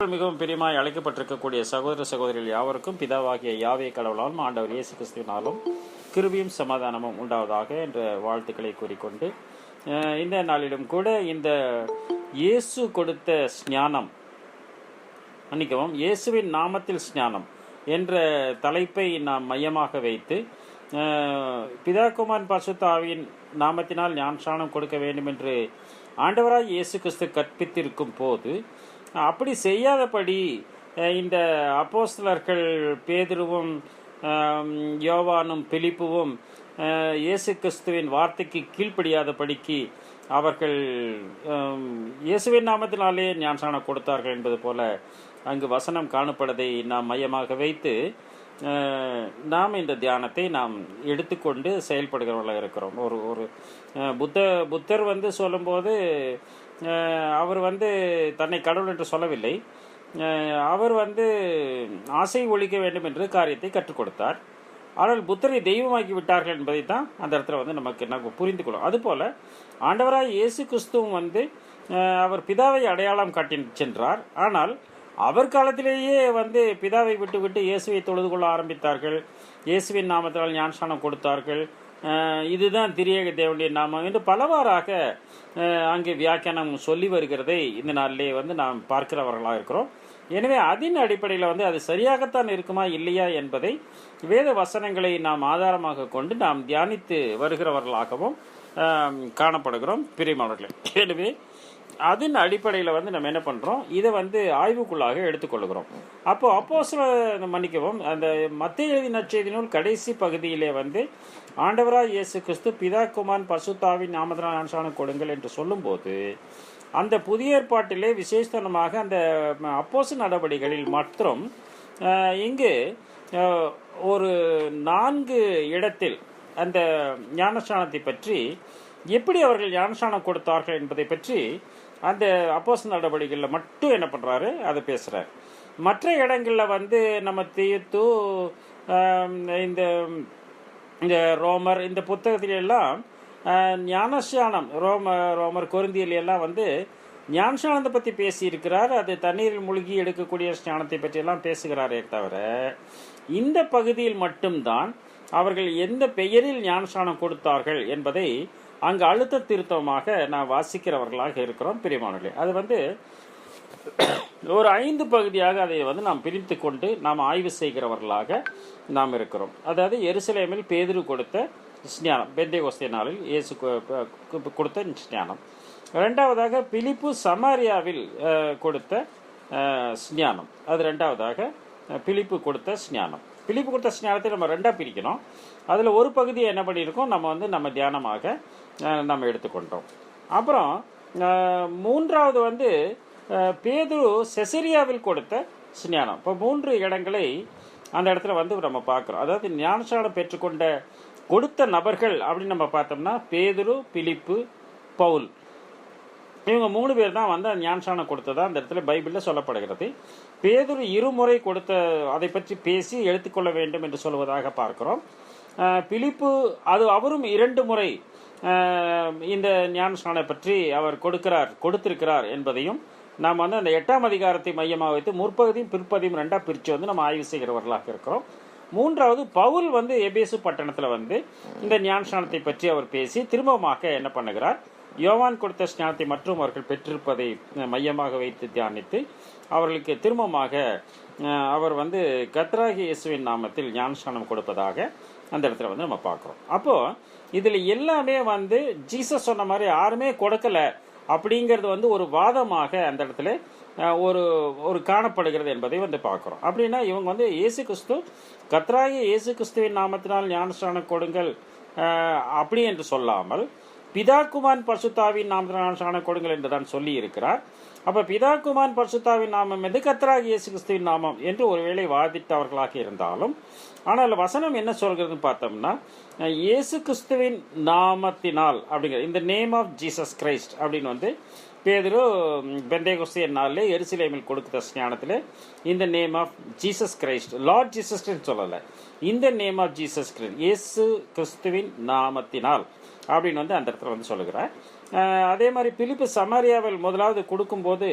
மிகவும் பிரியமாய் அழைக்கப்பட்டிருக்கக்கூடிய சகோதர சகோதரிகள் யாவருக்கும் பிதாவாகிய யாவே கடவுளாலும் ஆண்டவர் இயேசு கிறிஸ்துவினாலும் கிருபையும் சமாதானமும் உண்டாவதாக என்ற வாழ்த்துக்களை கூறிக்கொண்டு இந்த நாளிலும் கூட இந்த இயேசு கொடுத்த ஸ்ஞானம் இயேசுவின் நாமத்தில் ஸ்ஞானம் என்ற தலைப்பை நாம் மையமாக வைத்து பிதாகுமாரன் பரிசுத்த ஆவியின் நாமத்தினால் ஞானஸ்நானம் கொடுக்க வேண்டும் என்று ஆண்டவராய் இயேசு கிறிஸ்து கற்பித்திருக்கும் போது அப்படி செய்யாதபடி இந்த அப்போஸ்தலர்கள் பேதுருவும் யோவானும் பிலிப்புவும் இயேசு கிறிஸ்துவின் வார்த்தைக்கு கீழ்ப்படியாதபடிக்கு அவர்கள் இயேசுவின் நாமத்தினாலே ஞானஸ்நானம் கொடுத்தார்கள் என்பது போல அங்கு வசனம் காணப்படுவதை நாம் மையமாக வைத்து நாம் இந்த தியானத்தை நாம் எடுத்துக்கொண்டு செயல்படுகிறவர்களாக இருக்கிறோம். ஒரு புத்தர் சொல்லும்போது அவர் தன்னை கடவுள் என்று சொல்லவில்லை. அவர் ஆசை ஒழிக்க வேண்டும் என்று காரியத்தை கற்றுக் கொடுத்தார். ஆனால் புத்தரை தெய்வமாக்கி விட்டார்கள் என்பதை தான் அந்த இடத்துல நமக்கு புரிந்து கொள்ளும். அதுபோல ஆண்டவராய் இயேசு கிறிஸ்துவும் அவர் பிதாவை அடையாளம் காட்டி சென்றார். ஆனால் அவர் காலத்திலேயே பிதாவை விட்டு இயேசுவை தொழுது கொள்ள ஆரம்பித்தார்கள். இயேசுவின் நாமத்தால் ஞானஸ்நானம் கொடுத்தார்கள். இதுதான் திரியேக தேவனுடைய நாமம் என்று பலவாறாக அங்கே வியாக்கியானம் சொல்லி வருகிறதை இந்த நாளிலே நாம் பார்க்கிறவர்களாக இருக்கிறோம். எனவே அதன் அடிப்படையில் அது சரியாகத்தான் இருக்குமா இல்லையா என்பதை வேத வசனங்களை நாம் ஆதாரமாக கொண்டு நாம் தியானித்து வருகிறவர்களாகவும் காணப்படுகிறோம் பிரியமானவர்களே. எனவே அதன் அடிப்படையில் நம்ம என்ன பண்ணுறோம், இதை ஆய்வுக்குள்ளாக எடுத்துக்கொள்கிறோம். அந்த மத்தேயு எழுதின நற்செய்தி நூல் கடைசி பகுதியிலே ஆண்டவராய் இயேசு கிறிஸ்து பிதாகுமாரன் பரிசுத்த ஆவியின் நாமத்தினால் ஞானஸ்நானம் கொடுங்கள் என்று சொல்லும்போது அந்த புதிய ஏற்பாட்டிலே விசேஷமாக அந்த அப்போஸ்தலர் நடவடிக்கைகளில் மற்றும் இங்கு ஒரு 4 இடத்தில் அந்த ஞானஸ்நானத்தை பற்றி எப்படி அவர்கள் ஞானஸ்நானம் கொடுத்தார்கள் என்பதை பற்றி அந்த அப்போஸ்தலர் நடவடிக்கைகளில் மட்டும் என்ன பண்ணுறாரு, அதை பேசுகிறார். மற்ற இடங்களில் நம்ம தீர்த்து இந்த ரோமர் இந்த புத்தகத்திலெல்லாம் ஞானஸ்நானம் ரோமர் கொரிந்தியிலெல்லாம் ஞானஸ்நானத்தை பற்றி பேசியிருக்கிறார். அது தண்ணீரில் மூழ்கி எடுக்கக்கூடிய ஸ்நானத்தை பற்றியெல்லாம் பேசுகிறாரே தவிர இந்த பகுதியில் மட்டும்தான் அவர்கள் எந்த பெயரில் ஞானஸ்நானம் கொடுத்தார்கள் என்பதை அங்கு அழுத்த திருத்தமாக நான் வாசிக்கிறவர்களாக இருக்கிறோம் பிரியமானவர்களே. அது ஒரு 5 பகுதியாக அதை நாம் பிரித்து கொண்டு நாம் ஆய்வு செய்கிறவர்களாக நாம் இருக்கிறோம். அதாவது எருசலேமில் பேதுரு கொடுத்த ஸ்ஞானம், பெந்தேகோஸ்தே நாளில் இயேசு கொடுத்த ஸ்ஞானம். 2வதாக பிலிப்பு சமாரியாவில் கொடுத்த ஸ்ஞானம், அது 2வதாக பிலிப்பு கொடுத்த ஸ்ஞானம். பிலிப்பு கொடுத்த ஸ்ஞானத்தை நம்ம 2ஆக பிரிக்கணும். அதில் ஒரு பகுதியை என்ன பண்ணியிருக்கோம், நம்ம தியானமாக நம்ம எடுத்துக்கொண்டோம். அப்புறம் 3வது பேதுரு செசரியாவில் கொடுத்த ஸ்ஞானம். இப்போ 3 இடங்களை அந்த இடத்துல நம்ம பார்க்குறோம். அதாவது ஞானஸ்நானம் பெற்றுக்கொண்ட கொடுத்த நபர்கள் அப்படின்னு நம்ம பார்த்தோம்னா பேதுரு, பிலிப்பு, பவுல், இவங்க 3 பேர் தான் ஞானஸ்நானம் கொடுத்ததா அந்த இடத்துல பைபிளில் சொல்லப்படுகிறது. பேதுரு 2 முறை கொடுத்த அதை பற்றி பேசி எடுத்துக்கொள்ள வேண்டும் என்று சொல்வதாக பார்க்கிறோம். பிலிப்பு அவரும் 2 முறை இந்த ஞானஸ்நானம் பற்றி அவர் கொடுத்திருக்கிறார் என்பதையும் நாம் அந்த 8ஆம் அதிகாரத்தை மையமாக வைத்து முற்பகுதியும் பிற்பகுதியும் 2ஆக பிரித்து நம்ம ஆய்வு செய்கிறவர்களாக இருக்கிறோம். 3வது பவுல் எபேசு பட்டணத்தில் இந்த ஞானஸ்நானத்தை பற்றி அவர் பேசி திரும்பமாக என்ன பண்ணுகிறார், யோவான் கொடுத்த ஸ்நானத்தை மற்றும் அவர்கள் பெற்றிருப்பதை மையமாக வைத்து தியானித்து அவர்களுக்கு திரும்பமாக அவர் கர்த்தராகிய இயேசுவின் நாமத்தில் ஞானஸ்நானம் கொடுப்பதாக அந்த இடத்துல நம்ம பார்க்குறோம். அப்போது இதில் எல்லாமே ஜீசஸ் சொன்ன மாதிரி யாருமே கொடுக்கல அப்படிங்கிறது ஒரு வாதமாக அந்த இடத்துல ஒரு காணப்படுகிறது என்பதை பார்க்குறோம். அப்படின்னா இவங்க இயேசு கிறிஸ்து கர்த்தராகிய இயேசு கிறிஸ்துவின் நாமத்தினால் ஞானஸ்நானம் கொடுங்கள் அப்படி என்று சொல்லாமல் பிதாகுமாரன் பரிசுத்த ஆவியின் நாமத்தினால் ஞானஸ்நானம் கொடுங்கள் என்று தான் சொல்லி இருக்கிறார். அப்போ பிதாகுமாரன் பரிசுத்த ஆவியின் நாமம் கர்த்தராகிய இயேசு கிறிஸ்துவின் நாமம் என்று ஒருவேளை வாதிட்டவர்களாக இருந்தாலும், ஆனால் வசனம் என்ன சொல்கிறதுன்னு பார்த்தோம்னா இயேசு கிறிஸ்துவின் நாமத்தினால் அப்படிங்கிற இந்த நேம் ஆஃப் ஜீசஸ் கிரைஸ்ட் அப்படின்னு பேதுரு பெந்தேகோஸ்தே நாளில் எருசலேமில் கொடுத்த ஸ்ஞானத்தில் இந்த name of Jesus Christ, Lord Jesus Christ சொல்லலை, இந்த நேம் ஆஃப் ஜீசஸ் கிரைஸ்ட், இயேசு கிறிஸ்துவின் நாமத்தினால் அப்படின்னு அந்த இடத்துல சொல்லுகிறார். அதே மாதிரி பிலிப்பு சமாரியாவில் முதலாவது கொடுக்கும்போது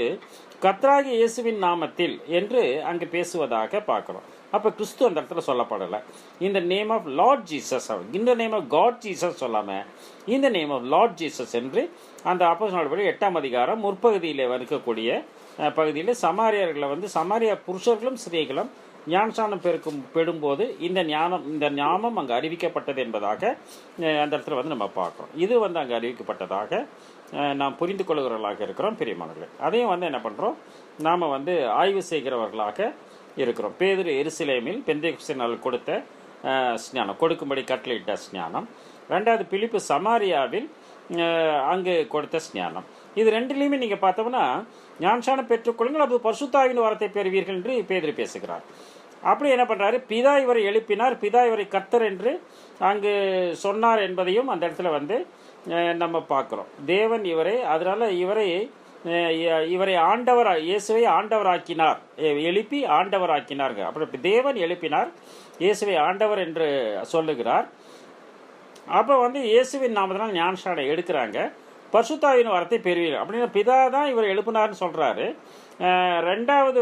கர்த்தராகிய இயேசுவின் நாமத்தில் என்று அங்கு பேசுவதாக பார்க்குறோம். அப்போ கிறிஸ்து அந்த இடத்துல சொல்லப்படலை. இந்த நேம் ஆஃப் லார்ட் ஜீசஸ், இந்த நேம் ஆஃப் காட் ஜீசஸ் சொல்லாமல் இந்த நேம் ஆஃப் லார்ட் ஜீசஸ் என்று அந்த அப்போஸ்தலர் நடவடிக்கை 8ஆம் அதிகாரம் முற்பகுதியில் இருக்கக்கூடிய பகுதியில் சமாரியர்களை சமாரியா புருஷர்களும் ஸ்திரீகளும் ஞானஸ்நானம் பெறும்போது இந்த ஞானம் அங்கே அறிவிக்கப்பட்டது என்பதாக அந்த இடத்துல நம்ம பார்க்குறோம். இது அங்கே அறிவிக்கப்பட்டதாக நாம் புரிந்து கொள்கிறவர்களாக இருக்கிறோம் பிரியமானவர்களே. அதையும் என்ன பண்ணுறோம், நாம் ஆய்வு செய்கிறவர்களாக இருக்கிறோம். பேதுரு எருசலேமில் பெந்தேகொஸ்தே நாள் கொடுத்த ஸ்நானம், கொடுக்கும்படி கட்டளையிட்ட ஸ்நானம். ரெண்டாவது பிலிப்பு சமாரியாவில் அங்கு கொடுத்த ஸ்நானம். இது ரெண்டுலேயுமே நீங்கள் பார்த்தோம்னா ஞானஸ்நானம் பெற்றுக்கொள்ளுங்கள், அப்போ பரிசுத்தாவின் வரத்தை பெறுவீர்கள் என்று பேதுரு பேசுகிறார். அப்படி என்ன பண்ணுறாரு, பிதா இவரை எழுப்பினார், பிதா இவரை கர்த்தர் என்று அங்கு சொன்னார் என்பதையும் அந்த இடத்துல நம்ம பார்க்குறோம். தேவன் இவரை, அதனால இவரை ஆண்டவர், இயேசுவை ஆண்டவராக்கினார், எழுப்பி ஆண்டவராக்கினார். அப்படி தேவன் எழுப்பினார், இயேசுவை ஆண்டவர் என்று சொல்லுகிறார். அப்போ இயேசுவின் நாமத்தினால் ஞானஸ்நானம் எடுக்கிறாங்க, பரிசுத்தாவின் வரத்தை பெறுவீர்கள் அப்படின்னு பிதா தான் இவர் எழுப்பினார்னு சொல்கிறாரு. ரெண்டாவது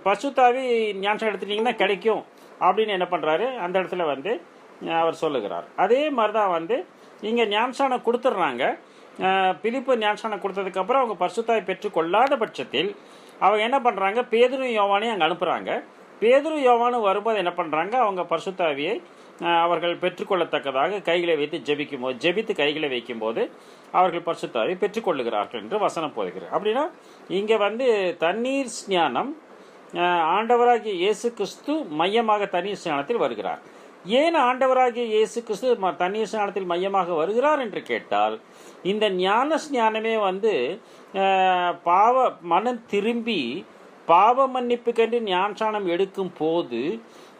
பரிசுத்தாவி ஞானஸ்நானம் எடுத்துட்டிங்கன்னா கிடைக்கும் அப்படின்னு என்ன பண்ணுறாரு, அந்த இடத்துல அவர் சொல்லுகிறார். அதே மாதிரி தான் இங்கே ஞானஸ்நானம் கொடுத்துட்றாங்க. பிலிப்பு ஞானஸ்நானம் கொடுத்ததுக்கப்புறம் அவங்க பரிசுத்தாவை பெற்றுக்கொள்ளாத பட்சத்தில் அவங்க என்ன பண்ணுறாங்க, பேதுரு யோவானையும் அங்கே அனுப்புகிறாங்க. பேதுரு யோவானும் வரும்போது என்ன பண்ணுறாங்க, அவங்க பரிசுத்தாவியை அவர்கள் பெற்றுக்கொள்ளத்தக்கதாக கைகளை வைத்து ஜெபித்து கைகளை வைக்கும்போது அவர்கள் பரிசுத்தாவை பெற்றுக்கொள்ளுகிறார்கள் என்று வசனம் போதுகிறது. அப்படின்னா இங்கே தண்ணீர் ஸ்நானம் ஆண்டவராகிய இயேசு கிறிஸ்து மையமாக தண்ணீர் ஸ்நானத்தில் வருகிறார். ஏன் ஆண்டவராகிய இயேசு கிறிஸ்து தண்ணீர் ஸ்நானத்தில் மையமாக வருகிறார் என்று கேட்டால், இந்த ஞான ஸ்நானமே மனம் திரும்பி பாவ மன்னிப்புக்கென்று ஞானஸ்நானம் எடுக்கும் போது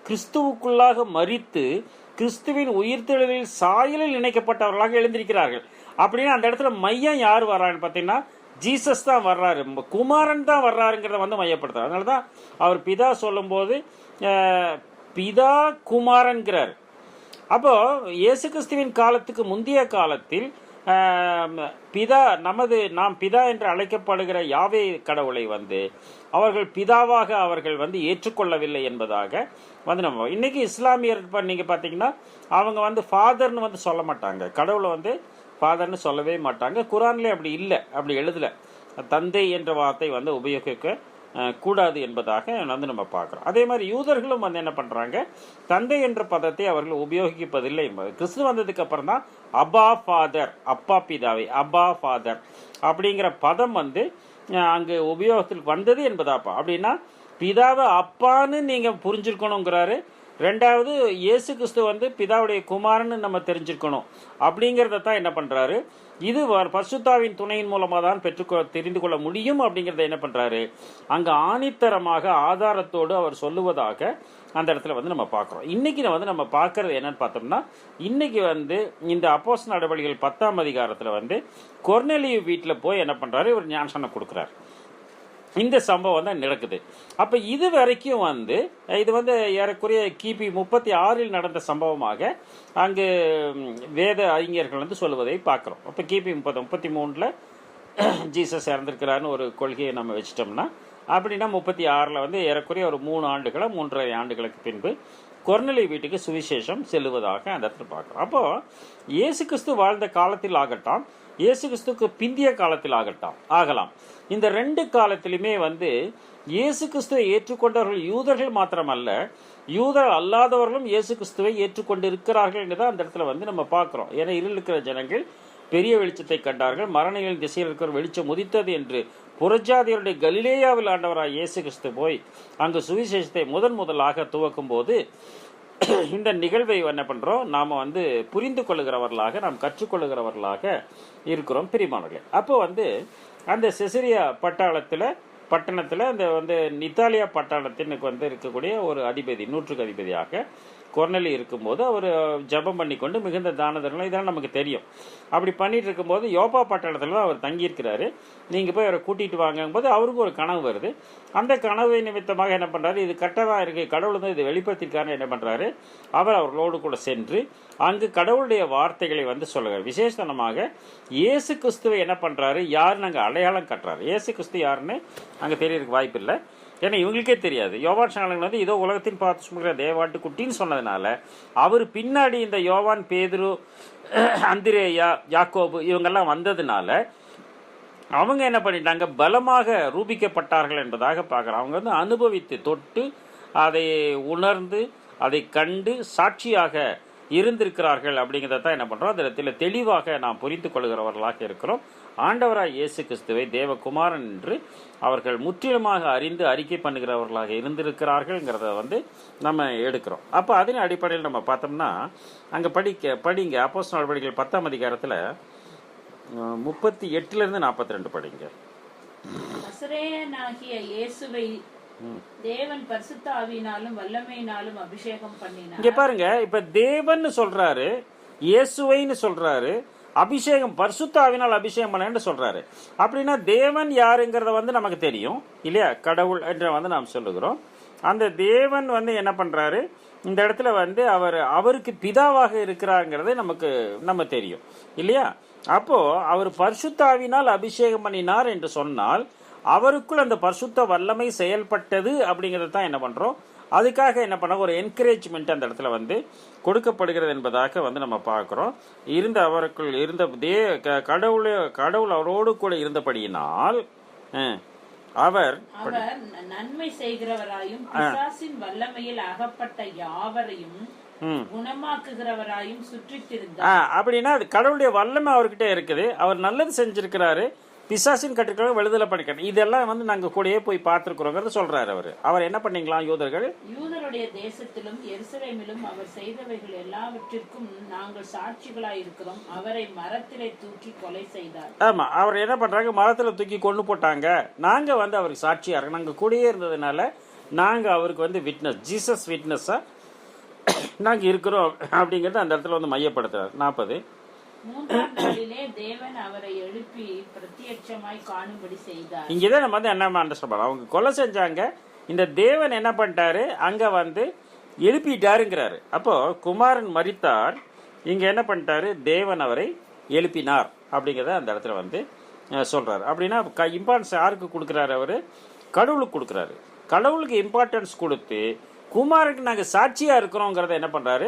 கிறிஸ்துவுக்குள்ளாக மரித்து கிறிஸ்துவின் உயிர்த்தெழுதலில் சாயலில் இணைக்கப்பட்டவர்களாக எழுந்திருக்கிறார்கள். அப்படின்னு அந்த இடத்துல மையம் யார் வர்றாருன்னு பார்த்தீங்கன்னா ஜீசஸ் தான் வர்றாரு, குமாரன் தான் வர்றாருங்கிறத மையப்படுத்துறாரு. அதனால தான் அவர் பிதா சொல்லும்போது பிதா குமாரன்கிறார். அப்போ இயேசு கிறிஸ்துவின் காலத்துக்கு முந்தைய காலத்தில் நாம் பிதா என்று அழைக்கப்படுகிற யாவே கடவுளை அவர்கள் பிதாவாக அவர்கள் ஏற்றுக்கொள்ளவில்லை என்பதாக நம்ம இன்னைக்கு இஸ்லாமியர் நீங்க பார்த்தீங்கன்னா அவங்க ஃபாதர்னு சொல்ல மாட்டாங்க, கடவுளை ஃபாதர்னு சொல்லவே மாட்டாங்க. குரான்லேயே அப்படி இல்லை, அப்படி எழுதலை. தந்தை என்ற வார்த்தை உபயோகிக்க கூடாது என்பதாக நம்ம பார்க்குறோம். அதே மாதிரி யூதர்களும் என்ன பண்ணுறாங்க, தந்தை என்ற பதத்தை அவர்கள் உபயோகிப்பதில்லை என்பது. கிறிஸ்து வந்ததுக்கு அப்புறம் தான் அப்பா ஃபாதர், அப்பா பிதாவை, அப்பா ஃபாதர் அப்படிங்கிற பதம் அங்கு உபயோகத்தில் வந்தது என்பதாப்பா. அப்படின்னா பிதாவை அப்பான்னு நீங்கள் புரிஞ்சிருக்கணுங்கிறாரு. ரெண்டாவது இயேசு கிறிஸ்து பிதாவுடைய குமாரன்னு நம்ம தெரிஞ்சிருக்கணும் அப்படிங்கிறத தான் என்ன பண்ணுறாரு, இது பரிசுத்தாவின் துணையின் மூலமாக தான் தெரிந்து கொள்ள முடியும் அப்படிங்கிறத என்ன பண்ணுறாரு, அங்கே ஆணித்தரமாக ஆதாரத்தோடு அவர் சொல்லுவதாக அந்த இடத்துல நம்ம பார்க்குறோம். இன்னைக்கு நம்ம பார்க்கறது என்னன்னு பார்த்தோம்னா, இன்னைக்கு இந்த அப்போஸ்தலர் நடவடிக்கைகள் 10ஆம் அதிகாரத்தில் கொர்நேலியு வீட்டில் போய் என்ன பண்ணுறாரு, இவர் ஞானஸ்நானம் கொடுக்குறாரு. இந்த சம்பவம் தான் நடக்குது. அப்போ இது வரைக்கும் இது ஏறக்குறைய கிபி 36 நடந்த சம்பவமாக அங்கு வேத அறிஞர்கள் சொல்லுவதை பார்க்குறோம். அப்போ கிபி 33 ஜீசஸ் இறந்திருக்கிறாருன்னு ஒரு கொள்கையை நம்ம வச்சிட்டோம்னா, அப்படின்னா 36 ஏறக்குறைய ஒரு 3 ஆண்டுகளோ 3.5 ஆண்டுகளுக்கு பின்பு கொர்நேலியு வீட்டுக்கு சுவிசேஷம் செல்லுவதாக அந்த இடத்துல பார்க்குறோம். அப்போது இயேசு கிறிஸ்து வாழ்ந்த காலத்தில் ஆகட்டும், இயேசு கிறிஸ்துக்கு பிந்திய காலத்தில் ஆகலாம், இந்த 2 காலத்திலுமே இயேசு கிறிஸ்துவை ஏற்றுக்கொண்டவர்கள் யூதர்கள் மாத்திரமல்ல, யூதர் அல்லாதவர்களும் இயேசு கிறிஸ்துவை ஏற்றுக்கொண்டு இருக்கிறார்கள் என்றுதான் அந்த இடத்துல நம்ம பார்க்குறோம். ஏன்னா இருள் இருக்கிற ஜனங்கள் பெரிய வெளிச்சத்தை கண்டார்கள், மரணங்களின் திசையில் இருக்கிற வெளிச்சம் உதித்தது என்று புறஜாதியருடைய கலிலேயாவில் ஆண்டவராக இயேசு கிறிஸ்து போய் அங்கு சுவிசேஷத்தை முதலாக துவக்கும் போது இந்த நிகழ்வை என்ன பண்ணுறோம், நாம் புரிந்து கொள்ளுகிறவர்களாக, நாம் கற்றுக்கொள்ளுகிறவர்களாக இருக்கிறோம் பிரியமானவர்களே. அப்போ அந்த செசரியா பட்டணத்தில் அந்த இத்தாலியா பட்டணத்தினுக்கு இருக்கக்கூடிய ஒரு அதிபதி, 100க்கு அதிபதியாக கொர்நேலி இருக்கும்போது அவர் ஜெபம் பண்ணி கொண்டு மிகுந்த தான தர்மம் இதெல்லாம் நமக்கு தெரியும். அப்படி பண்ணிட்டு இருக்கும்போது யோப்பா பட்டணத்தில் தான் அவர் தங்கியிருக்கிறாரு. நீங்கள் போய் அவரை கூட்டிகிட்டு வாங்கும்போது அவருக்கு ஒரு கனவு வருது. அந்த கனவு நிமித்தமாக என்ன பண்ணுறாரு, இது கரெக்டாக இருக்குது, கடவுள் வந்து இது வெளிப்படுத்திருக்காருன்னு என்ன பண்ணுறாரு, அவர்களோடு கூட சென்று அங்கு கடவுளுடைய வார்த்தைகளை வந்து சொல்லுகிறார். விசேஷமாக இயேசு கிறிஸ்துவை என்ன பண்ணுறாரு, யாருன்னு அங்கே அடையாளம் கட்டுறாரு. இயேசு கிறிஸ்து யாருன்னு அங்கே தெரியறதுக்கு வாய்ப்பு இல்லை, ஏன்னா இவங்களுக்கே தெரியாது. யோவான் ஸ்நானகன் வந்து இதோ உலகத்தின் பார்த்து சுமக்கிற தேவாட்டு குட்டின்னு சொன்னதுனால அவர் பின்னாடி இந்த யோவான், பேதுரு, அந்திரேயா, யாக்கோபு இவங்கெல்லாம் வந்ததுனால அவங்க என்ன பண்ணிட்டாங்க, பலமாக ரூபிக்கப்பட்டார்கள் என்பதாக பார்க்குறோம். அவங்க வந்து அனுபவித்து தொட்டு அதை உணர்ந்து அதை கண்டு சாட்சியாக இருந்திருக்கிறார்கள் அப்படிங்கிறத தான் என்ன பண்ணுறோம், அதில் தெளிவாக நாம் புரிந்து கொள்கிறவர்களாக இருக்கிறோம். ஆண்டவராய் இயேசு கிறிஸ்துவை தேவகுமாரன் என்று அவர்கள் முற்றிலுமாக அறிந்து அறிக்கை பண்ணுகிறவர்களாக இருந்திருக்கிறார்கள்ங்கிறத வந்து நம்ம எடுக்கிறோம். அப்போ அதன் அடிப்படையில் நம்ம பார்த்தோம்னா அங்கே படிங்க அப்போஸ்தலர் நடவடிக்கைகள் 10ஆம் அதிகாரத்தில் 38 42 படிங்க. நசரேயனாகிய இயேசுவை தேவன் பரிசுத்த ஆவியினாலும் வல்லமையினாலும் அபிஷேகம் பண்ணினார். இங்க பாருங்க, இப்ப தேவன் சொல்றாரு, இயேசுவைன்னு சொல்றாரு, அபிஷேகம் பரிசுத்த ஆவியினால் அபிஷேகம் பண்ணு சொல்றாரு. அப்படின்னா தேவன் யாருங்கிறத வந்து நமக்கு தெரியும் இல்லையா, கடவுள் என்று வந்து நாம் சொல்லுகிறோம். அந்த தேவன் வந்து என்ன பண்றாரு, இந்த இடத்துல வந்து அவருக்கு பிதாவாக இருக்கிறாங்கிறது நம்ம தெரியும் இல்லையா. அப்போ அவர் பரிசுத்த ஆவியினால் அபிஷேகம் பண்ணினார் என்று சொன்னால் அவருக்குள் அந்த பரிசுத்த வல்லமை செயல்பட்டது அப்படிங்கிறது தான் என்ன பண்றோம். அதுக்காக என்ன பண்ண ஒரு என்கரேஜ்மெண்ட் அந்த இடத்துல வந்து கொடுக்கப்படுகிறது என்பதாக வந்து நம்ம பார்க்கிறோம். அவருக்குள் இருந்த கடவுள் அவரோடு கூட இருந்தபடியினால் அவர் நன்மை செய்கிறவராயும் பிசாசின் வல்லமையில் அகப்பட்ட யாவரையும் குணமாக்குகிறவராயும் சுற்றித்திருந்தார். அப்படின்னா அது கடவுளுடைய வல்லமை அவர்கிட்ட இருக்குது, அவர் நல்லது செஞ்சிருக்கிறாரு, பிசாசின் கட்டுக்களை விடுதலை பண்ணிக்கணும். இதெல்லாம் வந்து நாங்க கூடயே போய் பார்த்திருக்கிறோங்கிறத சொல்றாரு. அவர் என்ன பண்ணீங்களா, யூதருடைய தேசத்திலும் எருசலேமிலும் அவர் செய்தவைகள் எல்லாவற்றிற்கும் நாங்கள் சாட்சிகளாய் இருக்கிறோம். அவரை மரத்திலே தூக்கி கொலை செய்தார். ஆமா, அவர் என்ன பண்றாங்க, மரத்துல தூக்கி கொண்டு போட்டாங்க. நாங்க வந்து அவருக்கு சாட்சியா இருக்கோம், நாங்க கூடயே இருந்ததுனால நாங்க அவருக்கு வந்து விட்னஸ், ஜீசஸ் விட்னஸா நாங்க இருக்கிறோம் அப்படிங்கறது அந்த இடத்துல வந்து மையப்படுத்துறாரு. 40 மூன்றாம் நாளிலே தேவன் அவரை எழுப்பி பிரத்யட்சமாய் காணும்படி செய்தார். இங்கதான் நம்ம வந்து என்ன அண்டர்ஸ்டாண்ட் பண்ணலாம், அவங்க கொலை செஞ்சாங்க, இந்த தேவன் என்ன பண்ணிட்டாரு, அங்க வந்து எழுப்பிட்டாருங்கிறாரு. அப்போ குமாரன் மரித்தார், இங்க என்ன பண்ணிட்டாரு, தேவன் அவரை எழுப்பினார் அப்படிங்கிறத அந்த இடத்துல வந்து சொல்றாரு. அப்படின்னா இம்பார்ட்டன்ஸ் யாருக்கு கொடுக்குறாரு, அவரு கடவுளுக்கு கொடுக்குறாரு. கடவுளுக்கு இம்பார்ட்டன்ஸ் கொடுத்து குமாருக்கு நாங்க சாட்சியா இருக்கிறோங்கிறத என்ன பண்றாரு,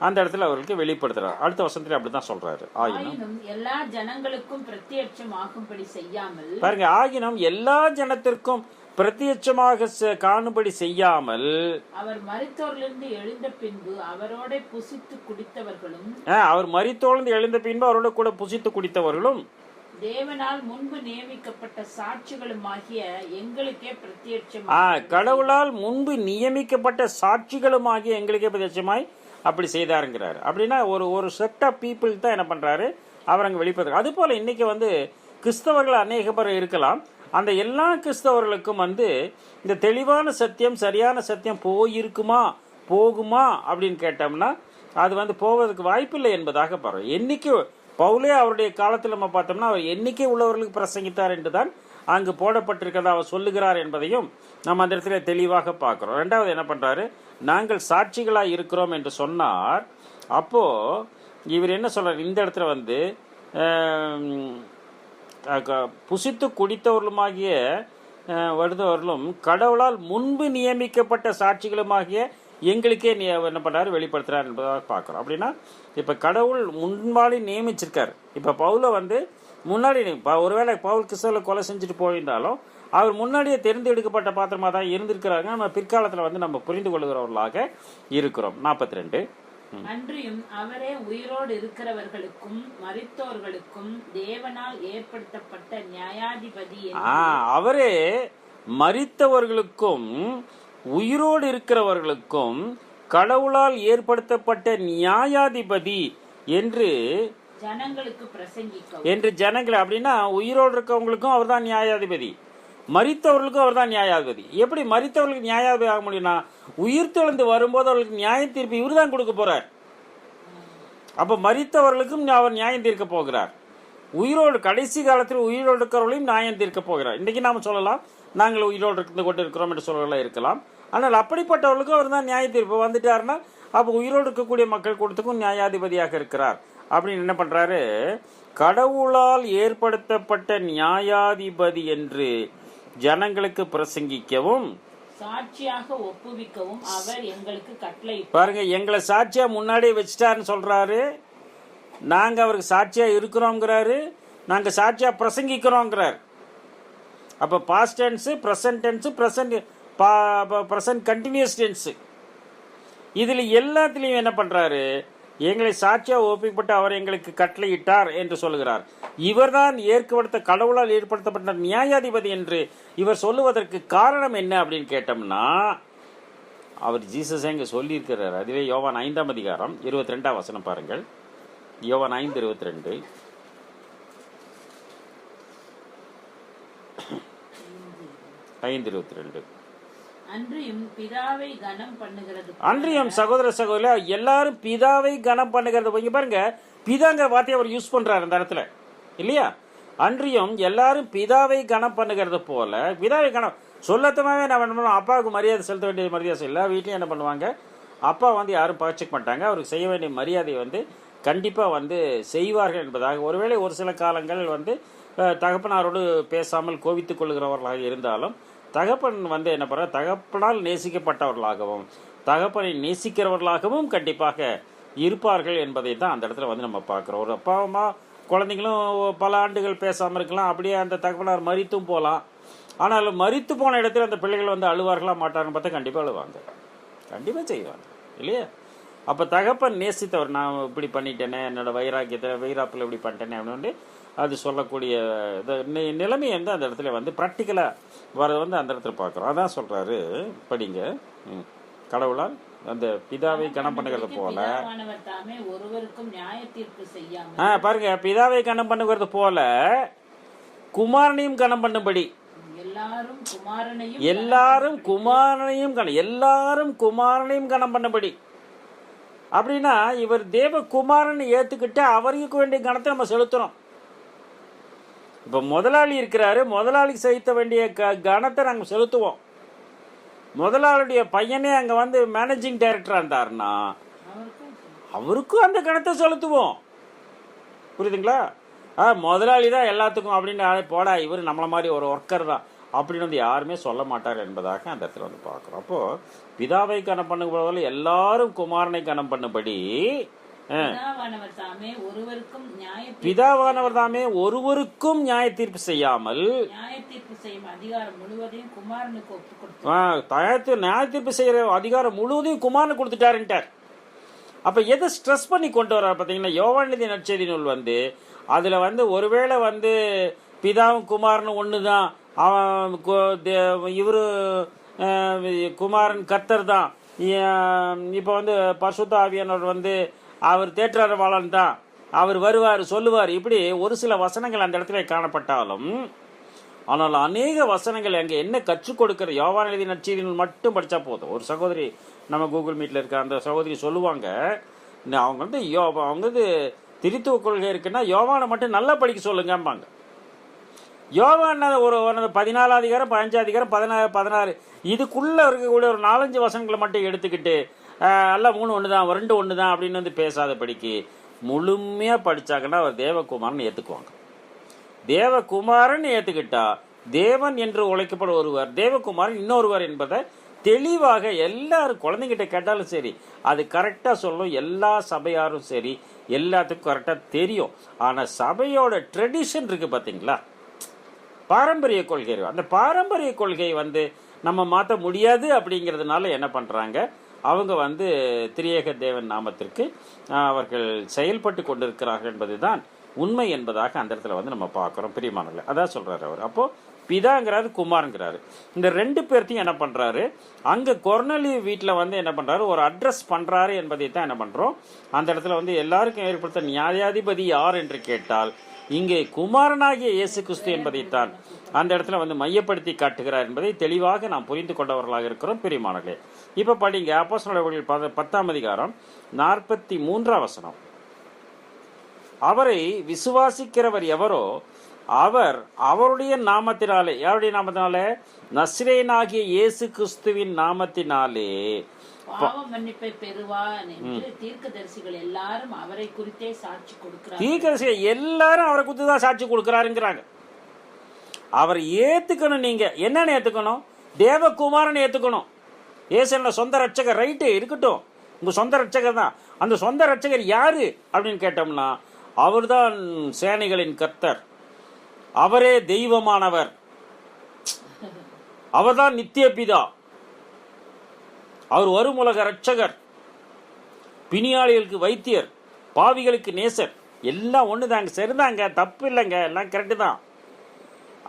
அந்த இடத்துல அவருக்கு வெளிப்படுத்துறாரு. அடுத்த வசனத்துல அப்படித்தான் சொல்றாரு. ஆயினும் எல்லா ஜனங்களுக்கும் பிரத்யட்சம் ஆகும்படி செய்யாமல், பாருங்க, ஆகினும் எல்லா ஜனத்திற்கும் பிரத்யட்சமாக காணும்படி செய்யாமல் அவர் மரித்தோரிலிருந்து எழுந்த பின்பு அவரோட புசித்து குடித்தவர்களும், அவர் மரித்தோர்ந்து எழுந்த பின்பு அவரோட கூட புசித்து குடித்தவர்களும் தேவனால் முன்பு நியமிக்கப்பட்ட சாட்சிகளுமாகிய எங்களுக்கே பிரத்யட்சம், கடவுளால் முன்பு நியமிக்கப்பட்ட சாட்சிகளுமாகிய எங்களுக்கே பிரத்யட்சமாய் அப்படி செய்தாருங்கிறாரு. அப்படின்னா ஒரு செட் ஆஃப் பீப்புள் தான் என்ன பண்றாரு, அவர் அங்கே வெளிப்படுத்துறாரு. அது போல இன்னைக்கு வந்து கிறிஸ்தவர்கள் அநேக பேர் இருக்கலாம். அந்த எல்லா கிறிஸ்தவர்களுக்கும் வந்து இந்த தெளிவான சத்தியம், சரியான சத்தியம் போகுமா அப்படின்னு கேட்டோம்னா அது வந்து போவதற்கு வாய்ப்பில்லை என்பதாக பாருங்க. என்னைக்கு பவுலே அவருடைய காலத்தில் நம்ம பார்த்தோம்னா அவர் எண்ணிக்கை உள்ளவர்களுக்கு பிரசங்கித்தார் என்றுதான் அங்கு போடப்பட்டிருக்கிறதா அவர் சொல்லுகிறார் என்பதையும் நம்ம அந்த இடத்துல தெளிவாக பார்க்கிறோம். ரெண்டாவது என்ன பண்றாரு, நாங்கள் சாட்சிகளா இருக்கிறோம் என்று சொன்னார். அப்போ இவர் என்ன சொல்றாரு, இந்த இடத்துல வந்து புசித்து குடித்தவர்களுமாகிய வருதவர்களும் கடவுளால் முன்பு நியமிக்கப்பட்ட சாட்சிகளுமாகிய எங்களுக்கே என்ன பண்றாரு, வெளிப்படுத்துறாரு என்பதாக பார்க்கிறோம். அப்படின்னா இப்ப கடவுள் முன்பாடி நியமிச்சிருக்காரு. இப்ப பவுல வந்து முன்னாடி ஒருவேளை பவுல் கிறிஸ்தவர்களை கொலை செஞ்சுட்டு போயிருந்தாலும் அவர் முன்னாடியே தெரிந்தெடுக்கப்பட்ட பாத்திரமா தான் இருந்திருக்கிறாங்க. நம்ம பிற்காலத்துல வந்து நம்ம புரிந்து கொள்கிறவர்களாக இருக்கிறோம். 42 அன்றியும் அவரே உயிரோடு இருக்கிறவர்களுக்கும் மரித்தோர்களுக்கும் தேவனால் ஏற்படுத்தப்பட்ட நியாயாதிபதி. அவரே மரித்தவர்களுக்கும் உயிரோடு இருக்கிறவர்களுக்கும் கடவுளால் ஏற்படுத்தப்பட்ட நியாயாதிபதி என்று ஜனங்களுக்கு பிரசங்கிக்கவும், என்று ஜனங்கள், அப்படின்னா உயிரோடு இருக்கவங்களுக்கும் அவர் தான் நியாயாதிபதி, மரித்தவர்களுக்கும் அவர் தான் நியாயாதிபதி. எப்படி மரித்தவர்களுக்கு நியாயாதிபதி ஆக முடியும்னா, உயிர்த்தெழுந்து வரும்போது அவர்களுக்கு நியாய தீர்ப்பு இவர் தான் கொடுக்க போறார். அப்ப மரித்தவர்களுக்கும் அவர் நியாயம் தீர்க்க போகிறார். உயிரோடு கடைசி காலத்தில் உயிரோடு இருக்கிறவர்களையும் நியாயம் தீர்க்க போகிறார். இன்னைக்கு நாம சொல்லலாம் நாங்கள் உயிரோடு இருந்து கொண்டு இருக்கிறோம் என்று சொல்லலாம் இருக்கலாம். ஆனால் அப்படிப்பட்டவர்களுக்கும் அவர் தான் நியாய தீர்ப்பு வந்துட்டாருன்னா, அப்போ உயிரோடு இருக்கக்கூடிய மக்கள் கூட்டத்துக்கும் நியாயாதிபதியாக இருக்கிறார். அப்படின்னு என்ன பண்றாரு, கடவுளால் ஏற்படுத்தப்பட்ட நியாயாதிபதி என்று ஜனங்களுக்கு பிரசங்கிக்கவும் சாட்சியாக ஒப்புவிக்கவும் அவர் எங்களுக்கு கட்டளை. பாருங்க, எங்களை சாட்சியா முன்னாடியே வச்சுட்டாருன்னு சொல்றாரு. நாங்க அவருக்கு சாட்சியா இருக்கிறோங்கிறாரு, நாங்க சாட்சியா பிரசங்கிக்கிறோங்கிறார். அப்ப past tense, present tense, present continuous tense, இதுல எல்லாத்திலையும் என்ன பண்றாரு, எங்களை சாட்சியா ஒப்பிக்கப்பட்டு அவர் எங்களுக்கு கட்டளையிட்டார் என்று சொல்லுகிறார். இவர்தான் கடவுளால் ஏற்படுத்தப்பட்ட நியாயாதிபதி என்று இவர் சொல்லுவதற்கு காரணம் என்ன அப்படின்னு கேட்டோம்னா, அவர் ஜீசஸ் எங்க சொல்லி இருக்கிறார். அதுவே யோவான் 5ஆம் அதிகாரம் 22ஆம் வசனம் பாருங்கள். யோவான் 5:22. அன்றியும் சகோதர சகோதரி எல்லாரும் பிதாவை கனம் பண்ணுகிறது. பாருங்க, பிதாங்கிற வார்த்தையை அவர் யூஸ் பண்றாரு அந்த இடத்துல இல்லையா. அன்றியும் எல்லாரும் பிதாவை கனம் பண்ணுகிறது போல, பிதாவை கனம் சொல்லத்தமாவே நான் என்ன பண்ணுவோம், அப்பாவுக்கு மரியாதை செலுத்த வேண்டிய மரியாதை எல்லா வீட்லையும் என்ன பண்ணுவாங்க, அப்பா வந்து யாரும் பகிச்சிக்க மாட்டாங்க. அவருக்கு செய்ய வேண்டிய மரியாதை வந்து கண்டிப்பாக வந்து செய்வார்கள் என்பதாக. ஒருவேளை ஒரு சில காலங்கள் வந்து தகப்பனாரோடு பேசாமல் கோவித்துக் கொள்கிறவர்களாக இருந்தாலும், தகப்பன் வந்து என்ன பண்ணுற, தகப்பனால் நேசிக்கப்பட்டவர்களாகவும் தகப்பனை நேசிக்கிறவர்களாகவும் கண்டிப்பாக இருப்பார்கள் என்பதை தான் அந்த இடத்துல வந்து நம்ம பார்க்குறோம். ஒரு அப்பா அம்மா குழந்தைங்களும் பல ஆண்டுகள் பேசாமல் இருக்கலாம், அப்படியே அந்த தகப்பனார் மரித்தும் போகலாம். ஆனால் மரித்து போன இடத்துல அந்த பிள்ளைகள் வந்து அழுவார்களா மாட்டாருன்னு பார்த்தா கண்டிப்பாக அழுவாங்க, கண்டிப்பாக செய்வாங்க இல்லையா. அப்போ தகப்பன் நேசித்தவர், நான் இப்படி பண்ணிட்டேனே, என்னோட வைராப்பில் இப்படி பண்ணிட்டேனே அப்படின்னு அது சொல்லக்கூடிய நிலைமை வந்து அந்த இடத்துல வந்து ப்ராக்டிக்கலாக வரது வந்து அந்த இடத்துல பார்க்குறோம். அதான் சொல்கிறாரு, படிங்க. கடவுளால் அந்த பிதாவை கனம் பண்ணுகிறது போல, பாருங்க, பிதாவை கனம் பண்ணுகிறது போல குமாரனையும் கனம் பண்ணும்படி, எல்லாரும் குமாரனையும் கனம் பண்ணும்படி. அப்படின்னா இவர் தேவகுமாரன் ஏத்துக்கிட்டு அவருக்கு வேண்டிய கணத்தை நம்ம செலுத்துறோம். இப்ப முதலாளி இருக்கிறாரு, முதலாளிக்கு செலுத்த வேண்டிய கணத்தை நாங்கள் செலுத்துவோம். முதலாளியுடைய பையனே அங்க வந்து மேனேஜிங் டைரக்டரா இருந்தாருன்னா அவருக்கும் அந்த கணத்தை செலுத்துவோம். புரியுதுங்களா? முதலாளி தான் எல்லாத்துக்கும் அப்படின்னு போடா, இவர் நம்மள மாதிரி ஒரு ஒர்க்கர் தான் அப்படின்னு வந்து யாருமே சொல்ல மாட்டார் என்பதாக அந்த இடத்துல வந்து பார்க்குறோம். அப்போ பிதாவை கனம் பண்ணும்போது எல்லாரும் குமாரனை கனம் பண்ணும்படி, பிதாவானவர் தாமே ஒருவருக்கும் நியாய தீர்ப்பு செய்யாமல் நியாய தீர்ப்பு செய்யற அதிகாரம் முழுவதையும் குமாரனுக்கு கொடுத்துட்டாருன்ட்டார். அப்ப எதை ஸ்ட்ரெஸ் பண்ணி கொண்டு வர்றார் பார்த்தீங்கன்னா, யோவான் நற்செய்தி நூல் வந்து அதுல வந்து ஒருவேளை வந்து பிதாவும் குமாரனும் ஒண்ணுதான், அவன் இவரு குமாரன் கர்த்தர் தான், இப்போ வந்து பரிசுத்த ஆவியானவர் வந்து அவர் தேற்றரவாளன் தான், அவர் வருவார் சொல்லுவார், இப்படி ஒரு சில வசனங்கள் அந்த இடத்துல காணப்பட்டாலும், ஆனால் அநேக வசனங்கள் அங்கே என்ன கற்றுக் கொடுக்கிற யோவான் எழுதிய நற்செய்திகள் மட்டும் படித்தா போதும். ஒரு சகோதரி நம்ம கூகுள் மீட்டில் இருக்க அந்த சகோதரி சொல்லுவாங்க, அவங்க வந்து அவங்க வந்து திருத்துவ கொள்கை இருக்குன்னா யோவானை மட்டும் நல்லா படிக்க சொல்லுங்கம்பாங்க. யோவான் ஒரு 14 அதிகாரம் 15 அதிகாரம் 16 இதுக்குள்ள இருக்கக்கூடிய ஒரு 4-5 வசனங்களை மட்டும் எடுத்துக்கிட்டு எல்லாம் 3 ஒன்று தான் 2 ஒன்று தான் அப்படின்னு வந்து பேசாத படிக்கு முழுமையா படிச்சாங்கன்னா அவர் தேவகுமாரன் ஏத்துக்குவாங்க. தேவகுமாரன் ஏத்துக்கிட்டா தேவன் என்று உழைக்கப்பட ஒருவர், தேவகுமாரன் இன்னொருவர் என்பதை தெளிவாக எல்லாரும் குழந்தைங்கிட்ட கேட்டாலும் சரி அது கரெக்டா சொல்லும். எல்லா சபையாரும் சரி எல்லாத்துக்கும் கரெக்டா தெரியும். ஆனா சபையோட ட்ரெடிஷன் இருக்கு பாத்தீங்களா, பாரம்பரிய கொள்கை, அந்த பாரம்பரிய கொள்கையை வந்து நம்ம மாற்ற முடியாது. அப்படிங்கிறதுனால என்ன பண்றாங்க, அவங்க வந்து திரியேக தேவன் நாமத்திற்கு அவர்கள் செயல்பட்டு கொண்டிருக்கிறார்கள் என்பதுதான் உண்மை என்பதாக அந்த இடத்துல வந்து நம்ம பார்க்கிறோம். பிரியமானவர்களே, அதான் சொல்றாரு அவர். அப்போ பிதாங்கிறாரு, குமாருங்கிறாரு, இந்த 2 பேர்த்தையும் என்ன பண்றாரு, அங்க கொர்நேலியு வீட்டில் வந்து என்ன பண்றாரு, ஒரு அட்ரஸ் பண்றாரு என்பதை தான் என்ன பண்றோம். அந்த இடத்துல வந்து எல்லாருக்கும் ஏற்படுத்த நியாயாதிபதி யார் என்று கேட்டால் இங்கே குமாரனாகிய இயேசு கிறிஸ்து என்பதைத்தான் அந்த இடத்துல வந்து மையப்படுத்தி காட்டுகிறார் என்பதை தெளிவாக நாம் புரிந்து கொண்டவர்களாக இருக்கிறோம் பிரியமானங்களே. இப்போ படிங்க அப்போஸ்தலர் 10ஆம் அதிகாரம் 43ஆம் வசனம். அவரை விசுவாசிக்கிறவர் எவரோ அவர் அவருடைய நாமத்தினாலே, யாருடைய நாமத்தினாலே? நஸ்ரேயனாகிய இயேசு கிறிஸ்துவின் நாமத்தினாலே பாவ மன்னிப்பை பெறுவான் என்று தீர்க்கதரிசிகள் எல்லாரும் அவரை குறித்தே சாட்சி கொடுக்கிறார். தீர்க்கதரிசிகள் எல்லாரும் அவரை குறித்து தான் சாட்சி கொடுக்கிறாருங்கிறாங்க. அவர் ஏத்துக்கணும். நீங்க என்னன்னு ஏத்துக்கணும்? தேவகுமாரன் ஏத்துக்கணும். ஏசன்ல சொந்த ரட்சகர், ரைட்டு இருக்கட்டும், உங்க சொந்த ரட்சகர் தான். அந்த சொந்த ரட்சகர் யாரு அப்படின்னு கேட்டோம்னா அவர்தான் சேனைகளின் கர்த்தர், அவரே தெய்வமானவர், அவர்தான் நித்திய பிதா, அவர் வரும் உலக ரட்சகர், பிணியாளிகளுக்கு வைத்தியர், பாவிகளுக்கு நேசர். எல்லாம் ஒண்ணுதாங்க, சரிதாங்க, தப்பு இல்லைங்க, எல்லாம் கரெக்டு தான்.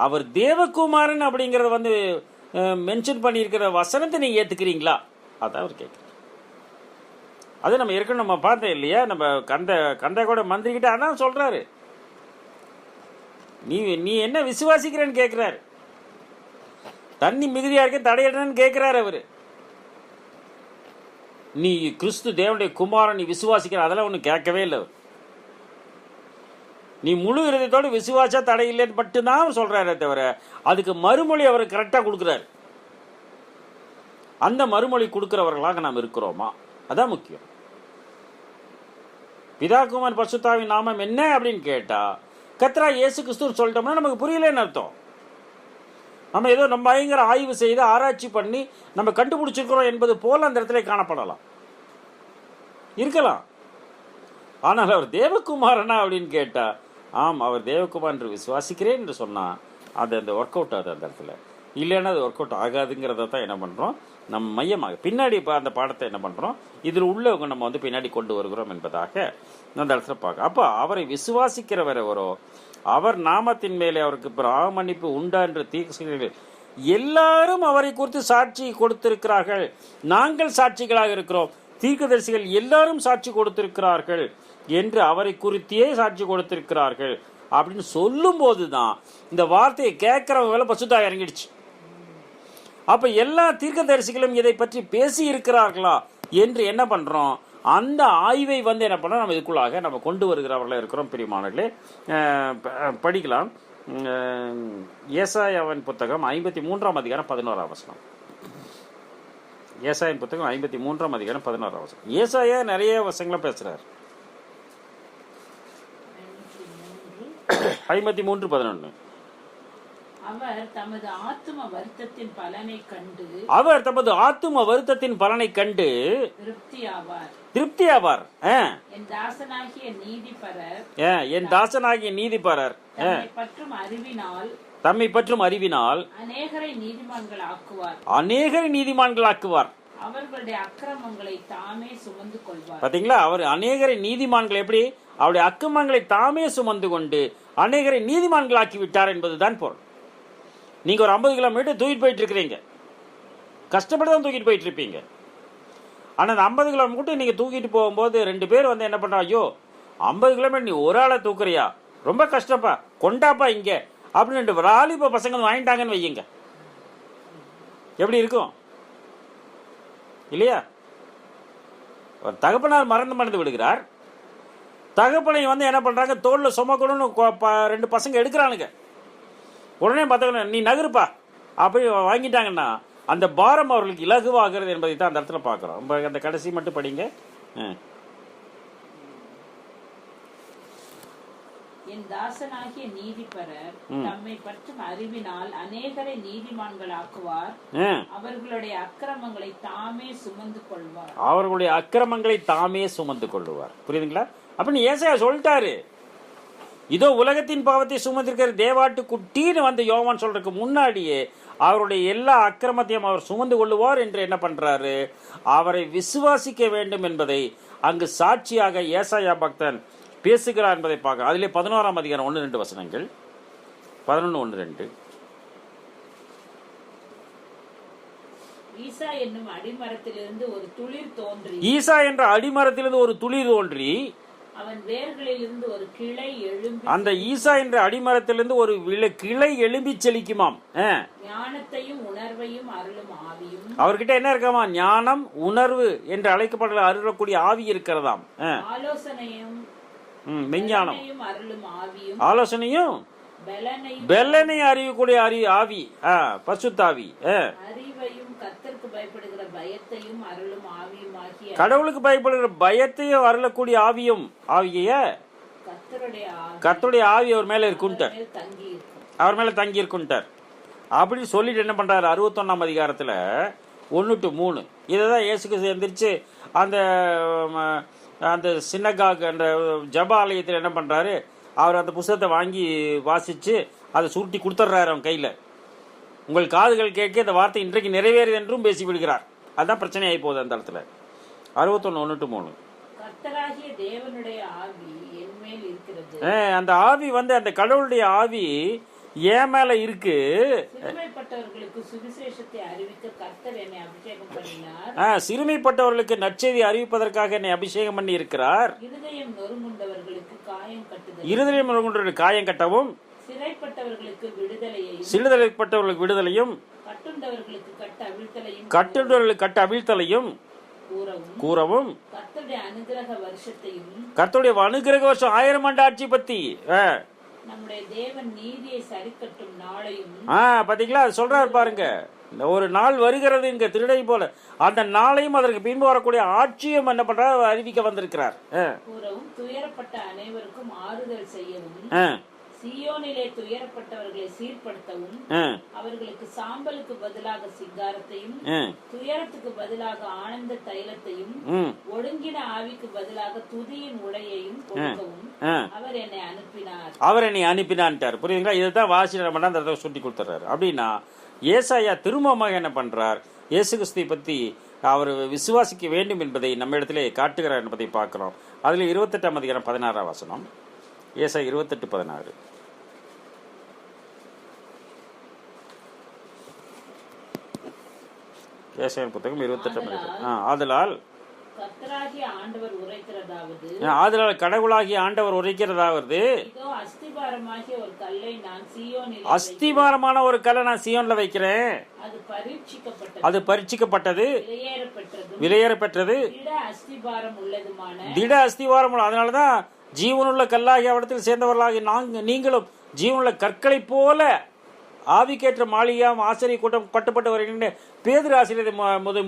அவர் தேவகுமாரன் அப்படிங்கறத வந்து மென்ஷன் பண்ணியிருக்கிற வசனத்தை நீங்க ஏத்துக்கிறீங்களா? அதான் அவர் கேட்குறாரு. அது நம்ம ஏற்கனவே நம்ம பார்த்தோம் இல்லையா? நம்ம கந்த கூட மந்திரிக்கிட்ட அதான் சொல்றாரு, நீ என்ன விசுவாசிக்கிறேன்னு கேட்கிறாரு. தண்ணி மிகுதியா இருக்க தடையிடன்னு கேட்கிறாரு அவரு. நீ கிறிஸ்து தேவனுடைய குமாரன், நீ விசுவாசிக்கிற, அதெல்லாம் ஒன்றும் கேட்கவே இல்லை. நீ முழு இருதயத்தோடு விசுவாசா தடையில்லைன்னு மட்டும்தான் சொல்றாரு தவிர அதுக்கு மறுமொழி அவர் கரெக்டா கொடுக்கிறாரு. அந்த மறுமொழி கொடுக்கிறவர்களாக நாம் இருக்கிறோமா? அதான் முக்கியம். பிதாகுமார் பரிசுத்தாவின் நாமம் என்ன அப்படின்னு கேட்டா கர்த்தரா இயேசு கிறிஸ்து சொல்லிட்டோம்னா நமக்கு புரியலன்னு அர்த்தம். நம்ம ஏதோ நம்ம பயங்கர ஆய்வு செய்து ஆராய்ச்சி பண்ணி நம்ம கண்டுபிடிச்சிருக்கிறோம் என்பது போல அந்த இடத்துல காணப்படலாம், இருக்கலாம். ஆனால் அவர் தேவகுமாரனா அப்படின்னு கேட்டா, ஆம் அவர் தேவகுமார் என்று விசுவாசிக்கிறேன் என்று சொன்னா அது அந்த ஒர்க் அவுட் ஆகுது அந்த இடத்துல. இல்லைன்னா அது ஒர்க் அவுட் ஆகாதுங்கிறத தான் என்ன பண்றோம் நம்ம மையமாக பின்னாடி அந்த பாடத்தை என்ன பண்றோம், இதில் உள்ளவங்க நம்ம வந்து பின்னாடி கொண்டு வருகிறோம் என்பதாக அந்த இடத்துல பார்க்க. அப்போ அவரை விசுவாசிக்கிறவர் எவரோ அவர் நாமத்தின் மேலே அவருக்கு பாவ மன்னிப்பு உண்டா என்று தீர்க்கதரிசிகள் எல்லாரும் அவரை குறித்து சாட்சி கொடுத்திருக்கிறார்கள். நாங்கள் சாட்சிகளாக இருக்கிறோம், தீர்க்கதரிசிகள் எல்லாரும் சாட்சி கொடுத்திருக்கிறார்கள் என்று அவரை குறித்தே சாட்சி கொடுத்திருக்கிறார்கள் அப்படின்னு சொல்லும் போதுதான் இந்த வார்த்தையை கேட்கிறவங்க பசுத்தா இறங்கிடுச்சு. அப்ப எல்லா தீர்க்கதரிசிகளும் இதை பற்றி பேசி இருக்கிறார்களா என்று என்ன பண்றோம், அந்த ஆய்வை வந்து என்ன பண்ணோம் நம்ம இதுக்குள்ளாக நம்ம கொண்டு வருகிறவர்களாக இருக்கிறோம் பிரியமானவர்களே. படிக்கலாம் ஏசாயாவின் புத்தகம் 53ஆம் அதிகாரம் 11ஆம் வசனம். ஏசாயின் புத்தகம் 53ஆம் அதிகாரம் 11ஆம் வசனம். ஏசாயா நிறைய வசங்களை பேசுறார். 53:11. அவர் தமது ஆத்தும வருத்தத்தின் பலனை கண்டு திருப்தியாவார். என் தாசனாகிய நீதிபரர் தம்மை பற்றும் அறிவினால் அநேகரை நீதிமான்களாக்குவார். அவர்களுடைய அக்கிரமங்களை தாமே சுமந்து கொள்வார். பாத்தீங்களா, அவர் அநேகரை நீதிமான்கள் எப்படி அவருடைய அக்கிரமங்களை தாமே சுமந்து கொண்டு அநேகரை நீதிமான்களாக்கி விட்டார் என்பதுதான் பொருள். நீங்க ஒரு 50 கிலோமீட்டர் தூக்கிட்டு போயிட்டு இருக்கிறீங்க, கஷ்டப்பட்டு தான் தூக்கிட்டு போயிட்டு இருப்பீங்க. ஆனா அந்த 50 கிலோமீட்டர் நீங்க தூக்கிட்டு போகும்போது 2 பேர் வந்து என்ன பண்றா, ஐயோ 50 கிலோமீட்டர் நீ ஒரு ஆளை தூக்குறியா, ரொம்ப கஷ்டப்பா, கொண்டாப்பா இங்க அப்படின்னு வாலிப பசங்க வாங்கிட்டாங்கன்னு வையுங்க, எப்படி இருக்கும் இல்லையா? ஒரு தகப்பனார் மறந்து விடுகிறார், தகப்பனை வந்து என்ன பண்றாங்க, தோல்ல சுமக்கணும்னு 2 பசங்க எடுக்கிறானுங்க. உடனே பார்த்தா நீ நகருப்பா அப்படி வாங்கிட்டாங்கன்னா அந்த பாரம் அவர்களுக்கு இலகுவாகிறது என்பதை தான் அந்த இடத்துல பார்க்கிறோம். அந்த கடைசி மட்டும் படிங்க. என் தாசனாகிய நீதிபரர் தம்மை பற்றும் அறிவினால் அநேகரை நீதிமான்கள் ஆக்குவார். அவர்களுடைய அக்கிரமங்களை தாமே சுமந்து கொள்வார். புரியுதுங்களா? அப்படின்னு ஏசாயா சொல்லிட்டாரு. இதோ உலகத்தின் பாவத்தை சுமந்திருக்கிற தேவாட்டு குட்டின்னு வந்து யோவான் சொல்றதுக்கு முன்னாடியே அவருடைய எல்லா அக்கிரமத்தையும் அவர் சுமந்து கொள்ளுவார் என்று என்ன பண்றாரு, அவரை விசுவாசிக்க வேண்டும் என்பதை அங்கு சாட்சியாக ஏசாயா பக்தன் பேசுகிறார் என்பதை பார்க்க. அதிலே 11ஆம் அதிகாரம் 1-2 வசனங்கள். 11:1-2. ஈசா என்ற அடிமரத்திலிருந்து ஒரு துளிர் தோன்றி அவன் வேர்களிலிருந்து ஒரு கிளை எழும்பி அந்த ஈசா என்ற அடிமரத்திலிருந்து ஒரு கிளை எழும்பி செழிக்குமாம். ஞானத்தையும் உணர்வையும் அருளும் ஆவியும். அவர்கிட்ட என்ன இருக்காமா? ஞானம், உணர்வு என்று அழைக்கப்படுற அருளக்கூடிய ஆவி இருக்கிறதாம். ஆலோசனையும் மெஞ்ஞானம், அருளும் ஆவியும். ஆலோசனையும் பெலனை அறியக்கூடிய ஆவி, பசுத்தாவி. அறிவையும் கர்த்தருக்கு பயப்படுகிற பயத்தையும் அருளும் ஆவியும் ஆகிய கடவுளுக்கு பயப்படுகிற பயத்தையும் அருளக்கூடிய ஆவியும் ஆவிய கர்த்தருடைய ஆவி அவர் மேல இருக்குன்ட்டார், அவர் மேல தங்கி இருக்குன்ட்டார். அப்படி சொல்லிட்டு என்ன பண்றாரு? 61ஆம் அதிகாரத்துல 1-3 இதைதான் இயேசுக்கு எந்திரிச்சு அந்த அந்த சின்னகாக் அந்த ஜப ஆலயத்தில் என்ன பண்றாரு? அவர் அந்த புத்தகத்தை வாங்கி வாசிச்சு அதை சுருட்டி கொடுத்துட்றாரு அவன் கையில. உங்கள் காதுகள் கேட்க இந்த வார்த்தை இன்றைக்கு நிறைவேறுது என்றும் பேசி விடுகிறார். அதுதான் பிரச்சனை ஆகி போகுது அந்த இடத்துல. 61:1-3 கர்த்தராகிய தேவனுடைய ஆவி என் மேல் இருக்கிறது. அந்த ஆவி வந்து அந்த கடவுளுடைய ஆவி ஏன் மேல இருக்கு. சிறுமைப்பட்டவர்களுக்கு சுவிசேஷத்தை அறிவிக்க கர்த்தர் என்னை அபிஷேகம் பண்ணினார். சிறுமைப்பட்டவர்களுக்கு நற்செய்தி அறிவிப்பதற்காக என்னை அபிஷேகம் பண்ணி இருக்கிறார். இருதயம் நொறுங்குண்டவர்களுக்கு காயம் கட்டுதல், இருதயம் நொறுங்குண்டவர்களுக்கு காயம் கட்டவும், சிறைப்பட்டவர்களுக்கு விடுதலையையும், சிறுதலைப்பட்டவர்களுக்கு விடுதலையும், கட்டுண்டவர்களுக்கு கட்ட அவிழ்த்தலையும், கட்டுண்டவர்களுக்கு கட்ட அவிழ்த்தலையும் கூறவும், கர்த்தருடைய அனுகிரக வருஷத்தையும், கர்த்தருடைய அனுகிரக வருஷம் 1000 ஆண்டு ஆட்சி பத்தி, நம்முடைய தேவன் நீதியை சரிக்கட்டும் நாளையும். பாத்தீங்களா? சொல்றாரு பாருங்க, ஒரு நாள் வருகிறது இங்க திருடை போல, அந்த நாளையும் அதற்கு பின்பு வரக்கூடிய ஆட்சியும் என்ன பண்றாரு? அறிவிக்க வந்திருக்கிறார். கூறவும், துயரப்பட்ட அனைவருக்கும் ஆறுதல் செய்யவும், சீயோனிலே துயரப்பட்டவர்களை சீர்படுத்தவும், அவர்களுக்கு சாம்பலுக்கு பதிலாக சிங்காரத்தையும், துயரத்துக்கு பதிலாக ஆனந்த தைலத்தையும், ஒடுங்கின ஆவிக்கு பதிலாக துதியின் உடையையும் கொடுக்கவும் அவர் என்னை அனுப்பினார். அவர் என்னை அனுப்பினான்ட்டார். புரியுதுங்களா? இதுதான் வாசினர் பண்ண அந்த சுட்டி கொடுத்துறாரு. அப்படின்னா ஏசாயா திரும்பமாக என்ன பண்றார்? இயேசு கிறிஸ்துவை பத்தி அவர் விசுவாசிக்க வேண்டும் என்பதை நம்ம இடத்திலே காட்டுகிறார் என்பதை பார்க்கிறோம். அதுல 28ஆம் அதிகாரம் 16ஆம் வசனம். ஏசாயா 28:16. ஏசாயா புத்தகம் 28ஆம் அதிகாரம். ஆதலால் கர்த்தராகிய ஆண்டவர் உரைக்கிறதாவது, ஆதலால் கடவுளாகிய ஆண்டவர் உரைக்கிறதாவது, அஸ்திபாரமாகிய ஒரு கல்லை நான் சீயோனில், அஸ்திபாரமான ஒரு கல்லை நான் சீயோன்ல வைக்கிறேன். அது பரீட்சிக்கப்பட்டது, விலையேற பெற்றது, திட அஸ்திபாரம். அதனாலதான் ஜீவனுள்ள கல்லாகி அவடத்தில் சேர்ந்தவர்களாகி நீங்களும் ஜீவனுள்ள கற்களை போல ஆவிக்கேற்ற மாளிகையாம் ஆசிரிய கூட்டம் கட்டுப்பட்டு வருகின்ற பேதுரு ஆசிரியரை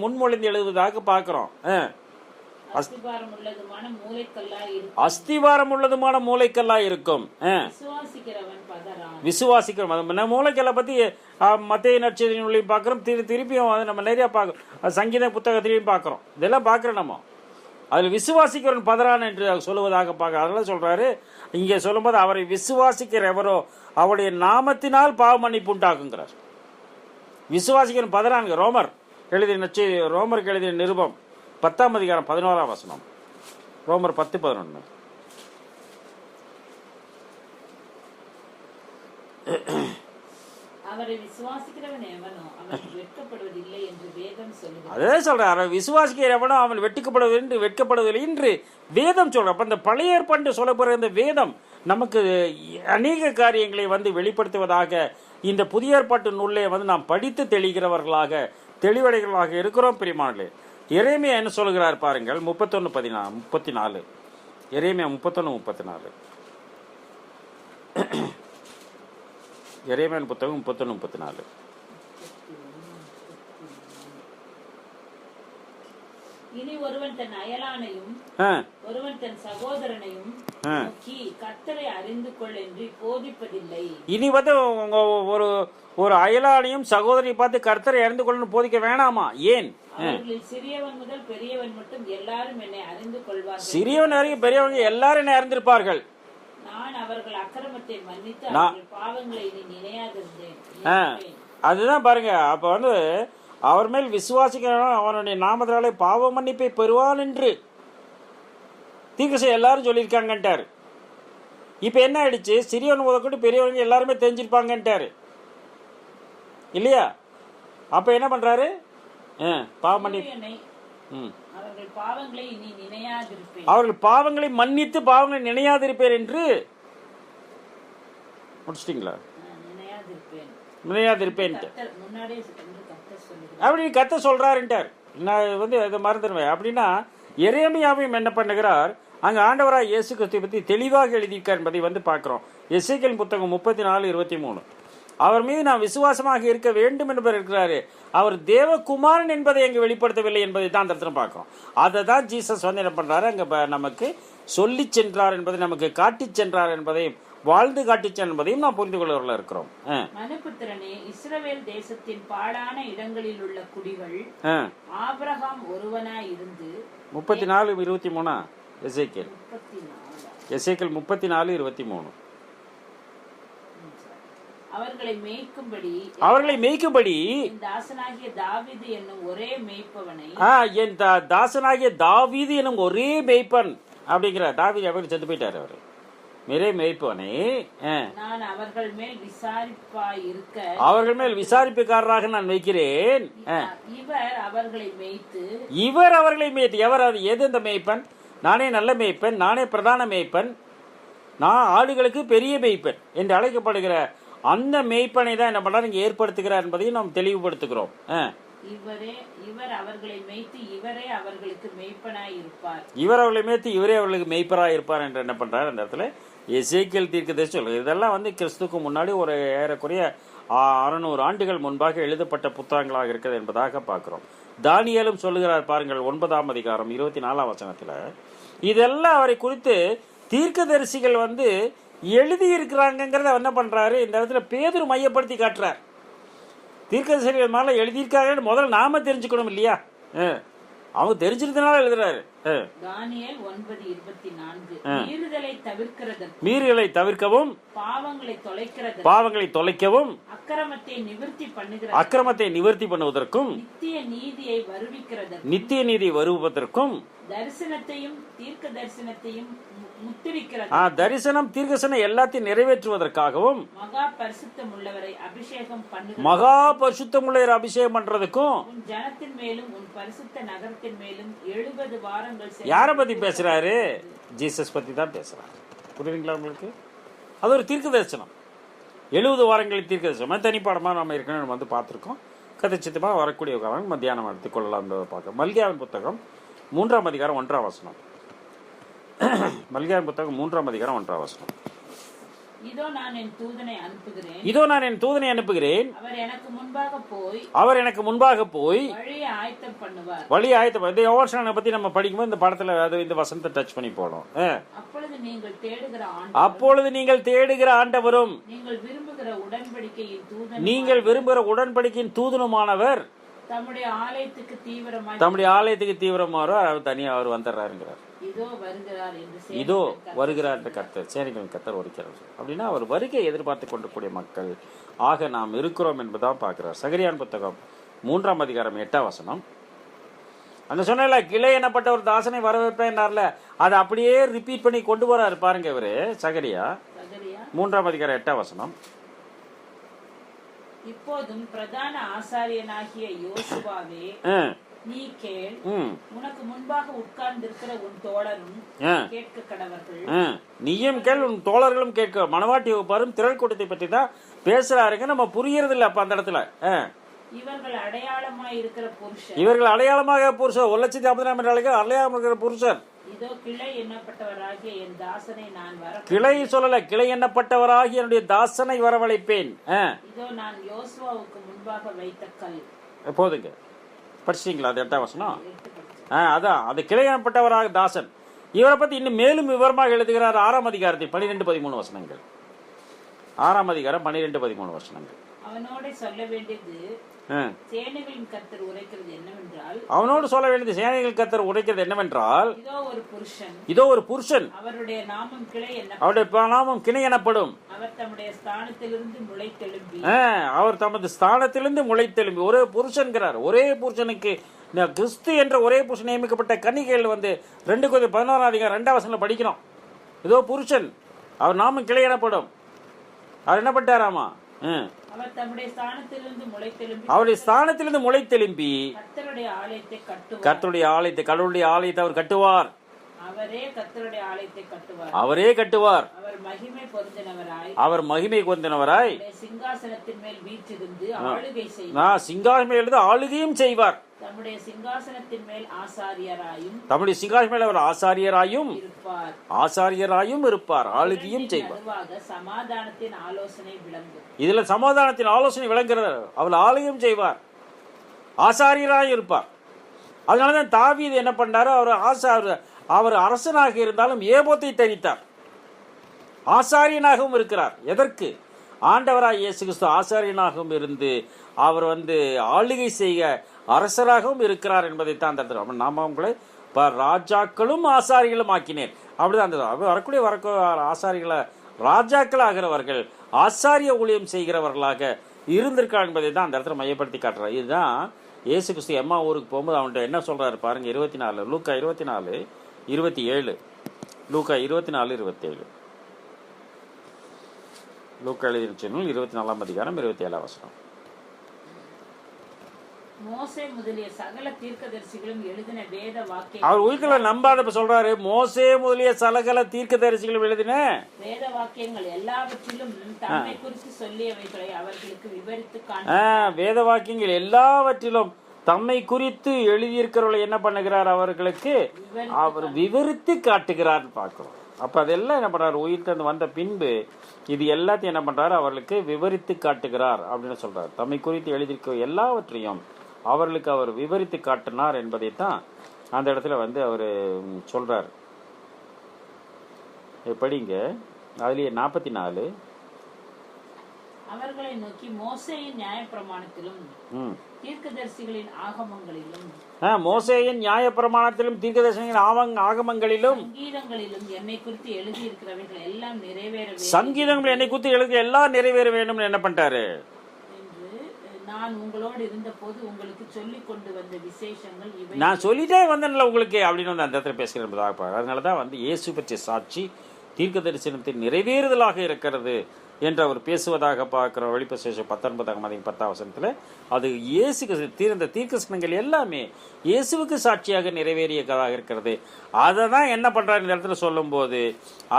முன்மொழிந்து எழுதுவதாக பார்க்கிறோம். அஸ்திவாரம் உள்ளதுமான மூளைக்கல்லா இருக்கும். விசுவாசிக்கிறோம். மூளைக்கல்லை பத்தி மத்திய நட்சத்திரம் பார்க்கிறோம். திருப்பியும் நம்ம நிறைய பார்க்கிறோம். சங்கீத புத்தகத்திலையும் பார்க்கிறோம். இதெல்லாம் பார்க்கிறோம் நம்ம. அதில் விசுவாசிக்கிறவன் பதறான் என்று சொல்லுவதாக பார்க்க. அதெல்லாம் சொல்றாரு. இங்கே சொல்லும்போது அவரை விசுவாசிக்கிற எவரோ அவருடைய நாமத்தினால் பாவ மன்னிப்பு உண்டாக்குங்கிறார். விசுவாசிக்கிறவன் பதறான். ரோமருக்கு எழுதிய நிருபம் 10ஆம் அதிகாரம் 11ஆம் வசனம். ரோமர் 10:11. அதே சொல்ற, விசுவாசிக்கிற எவனோ அவன் வெட்கப்படுவதில்லை என்று வேதம் சொல்ற. அப்ப இந்த பழைய ஏற்பாடு சொல்லப்படுற இந்த வேதம் நமக்கு அநேக காரியங்களை வந்து வெளிப்படுத்துவதாக இந்த புதிய ஏற்பாட்டு நூலை வந்து நாம் படித்து தெளிவடைகளாக இருக்கிறோம். பிரியமானே, எரேமியா என்ன சொல்கிறார் பாருங்கள். 31:34. எரேமியா 31:34. எரேமியா புத்தகம் 31:34. இனி ஒருவன் தன் அயலானையும் ஒருவன் தன் சகோதரனையும் நோக்கி கர்த்தரை அறிந்து கொள் என்று போதிப்பதில்லை. இனி வந்து ஒரு அயலானையும் சகோதரியை பார்த்து கர்த்தரை அறிந்து கொள்ளு போதிக்க வேணாமா? ஏன்? சிறியவன் முதல் பெரியவன் மட்டும் எல்லாரும் என்னை அறிந்து கொள்வார்கள். சிறியவன் அறிய பெரியவங்க எல்லாரும் என்னை அறிந்திருப்பார்கள். நான் அவர்கள் அக்கிரமத்தை மன்னித்து அவர்கள் பாவங்களை இனி நினையாதிருந்தேன். அதுதான் பாருங்க. அப்ப வந்து அவர் மேல் விசுவாசிக்கிறவன் அவனுடைய நாமத்தினாலே பாவ மன்னிப்பை பெறுவான் என்று தீர்க்கதரிசி எல்லாரும் சொல்லியிருக்காங்கன்ட்டாரு. இப்ப என்ன ஆயிடுச்சு? சிறியவன் முதற்கொண்டு பெரியவங்க எல்லாருமே தெரிஞ்சிருப்பாங்கன்ட்டாரு இல்லையா? அப்ப என்ன பண்றாரு? பாவ மன்னிப்பு அவர்கள் பாவங்களை இனி நினையாதிருப்பேன். அவர்கள் பாவங்களை மன்னித்து பாவங்களை நினையாதிருப்பேன் என்று முடிச்சிட்டீங்களா? நினையாதிருப்பேன் முன்னாடியே அப்படின்னு கத்த சொல்றாருன்ட்டார். நான் வந்து அதை மறந்துடுவேன். அப்படின்னா எரேமியாவையும் என்ன பண்ணுகிறார், அங்கே ஆண்டவராக இயேசு கிறிஸ்துவை பற்றி தெளிவாக எழுதியிருக்கார் என்பதை வந்து பார்க்குறோம். எசேக்கியேல் புத்தகம் 34:23. அவர் மீது நான் விசுவாசமாக இருக்க வேண்டும் என்பவர் இருக்கிறாரு. அவர் தேவகுமாரன் என்பதை அங்கே வெளிப்படுத்தவில்லை என்பதை தான் அந்த இடத்துல பார்க்குறோம். அதை தான் ஜீசஸ் வந்து என்ன பண்ணுறாரு, அங்கே நமக்கு சொல்லி சென்றார் என்பதை, நமக்கு காட்டி சென்றார் என்பதையும், வாழ்ந்து காட்டிச் என்பதையும் நாம் புரிந்து கொள்ளவர்கள் இருக்கிறோம். மனுபுத்திரனே, இஸ்ரவேல் தேசத்தின் பாழான இடங்களில் உள்ள குடிகள் ஆபிரகாம் ஒருவனாய் இருந்து 34:23 எசேக்கியேல் 34:23. அவர்களை மேய்க்கும்படி தாசனாகிய தாவீது என்னும் ஒரே மேய்ப்பவனை, என் தாசனாகிய தாவீது என்னும் ஒரே மேய்ப்பன் அப்படிங்கிற தாவீது அவர் செத்து போயிட்டார். அவர் மேரே மேய்ப்பவனே, நான் அவர்கள் மேல் விசாரிப்புக்காரராக நான் வைக்கிறேன். இவர் அவர்களை மேய்த்து. எவர்? அது எது? இந்த மேய்ப்பன் நானே நல்ல மேய்ப்பன், நானே பிரதான மேய்ப்பன், நான் ஆடுகளுக்கு பெரிய மேய்ப்பன் என்று அழைக்கப்படுகிற அந்த மேய்ப்பனை தான் என்ன பண்றாரு, இங்க ஏற்படுத்துகிறார் என்பதையும் நாம் தெளிவுபடுத்துகிறோம். இவர் அவர்களை மேய்த்து இவரே அவர்களுக்கு மேய்ப்பனாய் இருப்பார். இவர் அவர்களை மேய்த்து இவரே அவர்களுக்கு மேய்ப்பராய் இருப்பார் என்று என்ன பண்றாரு அந்த இடத்துல எசேக்கியேல் தீர்க்கதரிசி சொல்லுது. இதெல்லாம் வந்து கிறிஸ்துக்கு முன்னாடி ஒரு ஏறக்குறைய 600 ஆண்டுகள் முன்பாக எழுதப்பட்ட புத்தகங்களாக இருக்கிறது என்பதாக பார்க்கிறோம். தானியேலும் சொல்லுகிறார் பாருங்கள், 9ஆம் அதிகாரம் 24ஆம் வசனத்துல இதெல்லாம் அவரை குறித்து தீர்க்கதரிசிகள் வந்து எழுதியிருக்கிறாங்கிறத என்ன பண்றாரு, இந்த இடத்துல பேதுரு மையப்படுத்தி காட்டுறார். தீர்க்கதரிசிகள் மேல எழுதியிருக்காங்கன்னு முதல்ல நாம தெரிஞ்சுக்கணும் இல்லையா? அவங்க தெரிஞ்சிருந்தனால எழுதுறாரு. தானியேல் 9:24. மீறுதலை தவிர்க்கவும், பாவங்களை தொலைக்கவும், அக்கிரமத்தை நிவர்த்தி பண்ணுவதற்கும், நித்திய நீதியை வருவதற்கும், தரிசனம் தீர்க்கதரிசனம் எல்லாத்தையும் நிறைவேற்றுவதற்காகவும், மகா பரிசுத்தமுள்ளவரை அபிஷேகம் பண்றதுக்கும், ஜனத்தின் மேலும் உன் பரிசுத்த நகரத்தின் மேலும் 70 வாரங்கள். யார பத்தி பேசுறாரு? ஜீசஸ் பத்தி தான் பேசுறாரு. புரியுதுங்களா உங்களுக்கு? அது ஒரு தீர்க்க தரிசனம். 70 வாரங்களில் தீர்க்க தரிசனம் தனிப்பாடமா நம்ம ஏற்கனவே வந்து பார்த்துருக்கோம். கதைச்சித்தமா வரக்கூடிய காலம் மத்தியானம் எடுத்துக்கொள்ளலாம் பார்க்க. மல்கியாவின் புத்தகம் 3ஆம் அதிகாரம் 1ஆம் வசனம். மல்கியாவின் புத்தகம் 3ஆம் அதிகாரம் 1ஆம் வசனம். இதோ நான் என் தூதனை அனுப்புகிறேன். அவர் எனக்கு முன்பாக போய் வழியை ஆயத்தம் பண்ணுவார். இந்த யோவான் பத்தி நம்ம படிக்கும்போது இந்த படத்துல இந்த வசனத்தை டச் பண்ணி போடும். அப்பொழுது நீங்கள் தேடுகிற ஆண்டவரும் நீங்கள் விரும்புகிற உடன்படிக்கையின் தூதனுமானவர் தம்முடைய ஆலயத்துக்கு தீவிரமாரோ தனியா அவர் வந்துடுறாருங்கிறார். இதோ வருகிறார் என்ற கர்த்தர், சேனைகளின் கர்த்தர் வருகிறார். அப்படின்னா அவர் வருகை எதிர்பார்த்து கொண்டிருக்கூடிய மக்கள் ஆக நாம் இருக்கிறோம் என்பதான் பார்க்கிறார். சகரியான் புத்தகம் 3ஆம் அதிகாரம் 8ஆம் வசனம். அந்த சொன்ன கிளை எனப்பட்ட ஒரு தாசனை வரவேற்பேன்னார்ல, அதை அப்படியே ரிப்பீட் பண்ணி கொண்டு வராரு பாருங்க இவரு. சகரியா 3ஆம் அதிகாரம் 8ஆம் வசனம். இப்போதும் பிரதான ஆசாரியனாகிய யோசுவாவே, நீ கேள், உனக்கு முன்பாக உட்கார்ந்திருக்கிற உன் தோழரும் கேட்க கடவர்கள். நீயும் கேள், உன் தோழர்களும் கேட்க. மணவாட்டி வகுப்பாரும் திரள் கூட்டத்தை பற்றி தான் பேசுறாருங்க. நம்ம புரியறது இல்ல அப்ப அந்த இடத்துல. இவர்கள் அடையாளமாக இருக்கிற புருஷர், 1,50,000 அடையாளம் இருக்கிற புருஷர். இதோ கிளை எண்ணப்பட்டவராகிய என் தாசனை நான் வர, கிளை சொல்லல, கிளை எண்ணப்பட்டவராகிய என்னுடைய தாசனை வரவழைப்பேன். இதோ நான் யோசுவாவுக்கு முன்பாக வைத்த கல். போதுங்க, படிச்சிட்டீங்களா? அது 8ஆம் வசனம். அதான் அது கிளை எண்ணப்பட்டவராக தாசன். இவரை பத்தி இன்னும் மேலும் விவரமாக எழுதுகிறார் 6ஆம் அதிகாரத்தில் 12-13 வசனங்கள். 6ஆம் அதிகாரம் 12-13 வசனங்கள். அவனோட சொல்ல வேண்டியது சேனைகளின் கர்த்தர் உரைக்கிறது என்னவென்றால், அவனோடு சொல்ல வேண்டியது சேனைகளின் கர்த்தர் உரைக்கிறது என்னவென்றால், இதோ ஒரு புருஷன், அவருடைய நாமம் கிளை எனப்படும். அவர் தம்முடைய ஸ்தானத்திலிருந்து முளைத்தெழும்பி ஒரே புருஷன்கிறார். ஒரே புருஷனுக்கு கிறிஸ்து என்ற ஒரே புருஷன் நியமிக்கப்பட்ட கன்னிகைகள் 2 Corinthians 11ஆம் அதிகாரம் 2ஆம் வசனத்துல படிக்கிறோம். இதோ புருஷன், அவர் நாமம் கிளை எனப்படும். அவர் என்ன பட்டாராமா? அவர் தம்முடைய ஸ்தானத்திலிருந்து முளைத்தெலும்பி கர்த்தருடைய ஆலயத்தை கடவுளுடைய ஆலயத்தை அவர் கட்டுவார். அவரே கட்டுவார். அவர் மகிமை பொருந்தினவராய் சிங்காசனத்தின் மேல் வீற்றிருந்து ஆளுகையும் செய்வார். தம்முடைய சிங்காசனத்தின் மேல் அவர் ஆசாரியராயும் இருப்பார், ஆளுகையும் செய்வார். சமாதானத்தின் ஆலோசனை விளங்கும். இதுல சமாதானத்தின் ஆலோசனை விளங்குறது. அவர் ஆளுகையும் செய்வார், ஆசாரியராயும் இருப்பார். அதனாலதான் தாவீது என்ன பண்ணாரு, அவர் அரசனாக இருந்தாலும் ஏபோத்தை தரித்தார், ஆசாரியனாகவும் இருக்கிறார். எதற்கு? ஆண்டவராய் இயேசு கிறிஸ்து ஆசாரியனாகவும் இருந்து அவர் ஆளுகை செய்ய அரசராகவும் இருக்கிறார் என்பதைத்தான் அந்த நாம உங்களை ராஜாக்களும் ஆசாரிகளும் ஆக்கினேன். அப்படிதான் வரக்கூடிய ஆசாரிகளை ராஜாக்கள் ஆகிறவர்கள் ஆசாரிய ஊழியம் செய்கிறவர்களாக இருந்திருக்கார் என்பதை தான் அந்த இடத்துல மையப்படுத்தி காட்டுறார். இதுதான் இயேசு கிறிஸ்து எம்மா ஊருக்கு போகும்போது அவன்கிட்ட என்ன சொல்றாரு பாருங்க. 24 லூக்கா 24:27 லூக்கா 24:27 லூக்கா எழுதிய நூல் 24ஆம் அதிகாரம் 27ஆம் வசனம். மோசே முதலிய சகல தீர்க்கதரிசிகளும் எழுதின வேத வாக்கியங்கள். அவர் உயிர்த்தெழுதலை நம்பாதப்ப சொல்றாரு, மோசே முதலிய சகல தீர்க்கதரிசிகளும் எழுதின வேத வாக்கியங்கள் எல்லாவற்றிலும் தம்மை குறித்து சொல்லியவைகளை அவர்களுக்கு விவரித்து வேத வாக்கியங்கள் எல்லாவற்றிலும் தம்மை குறித்து எழுதியிருக்கிறவர்களை என்ன பண்ணுகிறார், அவர்களுக்கு அவர் விவரித்து காட்டுகிறார் பார்க்கிறோம். அப்ப அதெல்லாம் என்ன பண்றாரு, உயிர்த்தெழுந்து வந்த பின்பு இது எல்லாத்தையும் என்ன பண்றாரு, அவர்களுக்கு விவரித்து காட்டுகிறார் அப்படின்னு சொல்றாரு. தம்மை குறித்து எழுதியிருக்க எல்லாவற்றையும் அவர்களுக்கு அவர் விவரித்து காட்டினார் என்பதைத்தான் அந்த இடத்துல அவர் சொல்றார். படிங்க அதுலயே 44. அவர்களை நோக்கி மோசேயின் நியாயப்பிரமாணத்திலும் தீர்க்கதரிசிகளின் ஆகமங்களிலும் மோசேயின் நியாயப்பிரமாணத்திலும் தீர்க்கதரிசிகளின் ஆகமங்களிலும் சங்கீதங்களிலும் என்னை குறித்து எழுதியிருக்கிறவைகள் எல்லாம் நிறைவேற சங்கீதங்கள் என்னை குறித்து எழுதி எல்லாம் நிறைவேற வேண்டும் என்ன பண்ணிட்டாரு என்று நான் உங்களோடு இருந்த போது உங்களுக்கு சொல்லிக் கொண்டு வந்த விசேஷங்கள் இவை. நான் சொல்லிட்டே வந்தேன்ல உங்களுக்கு அப்படின்னு அந்த இடத்துல பேசுகிறேன். அதனாலதான் இயேசு பற்றிய சாட்சி தீர்க்க தரிசனத்தின் நிறைவேறுதலாக இருக்கிறது என்று அவர் பேசுவதாக பார்க்கிறோம். வெளிப்பசேஷம் 19ஆம் அதிகாரம் 10ஆம் வசனத்துல அது இயேசுக்கு தீர்ந்த தீர்க்கதரிசனங்கள் எல்லாமே இயேசுவுக்கு சாட்சியாக நிறைவேறியதாக இருக்கிறது. அதை தான் என்ன பண்றாரு இந்த இடத்துல சொல்லும் போது,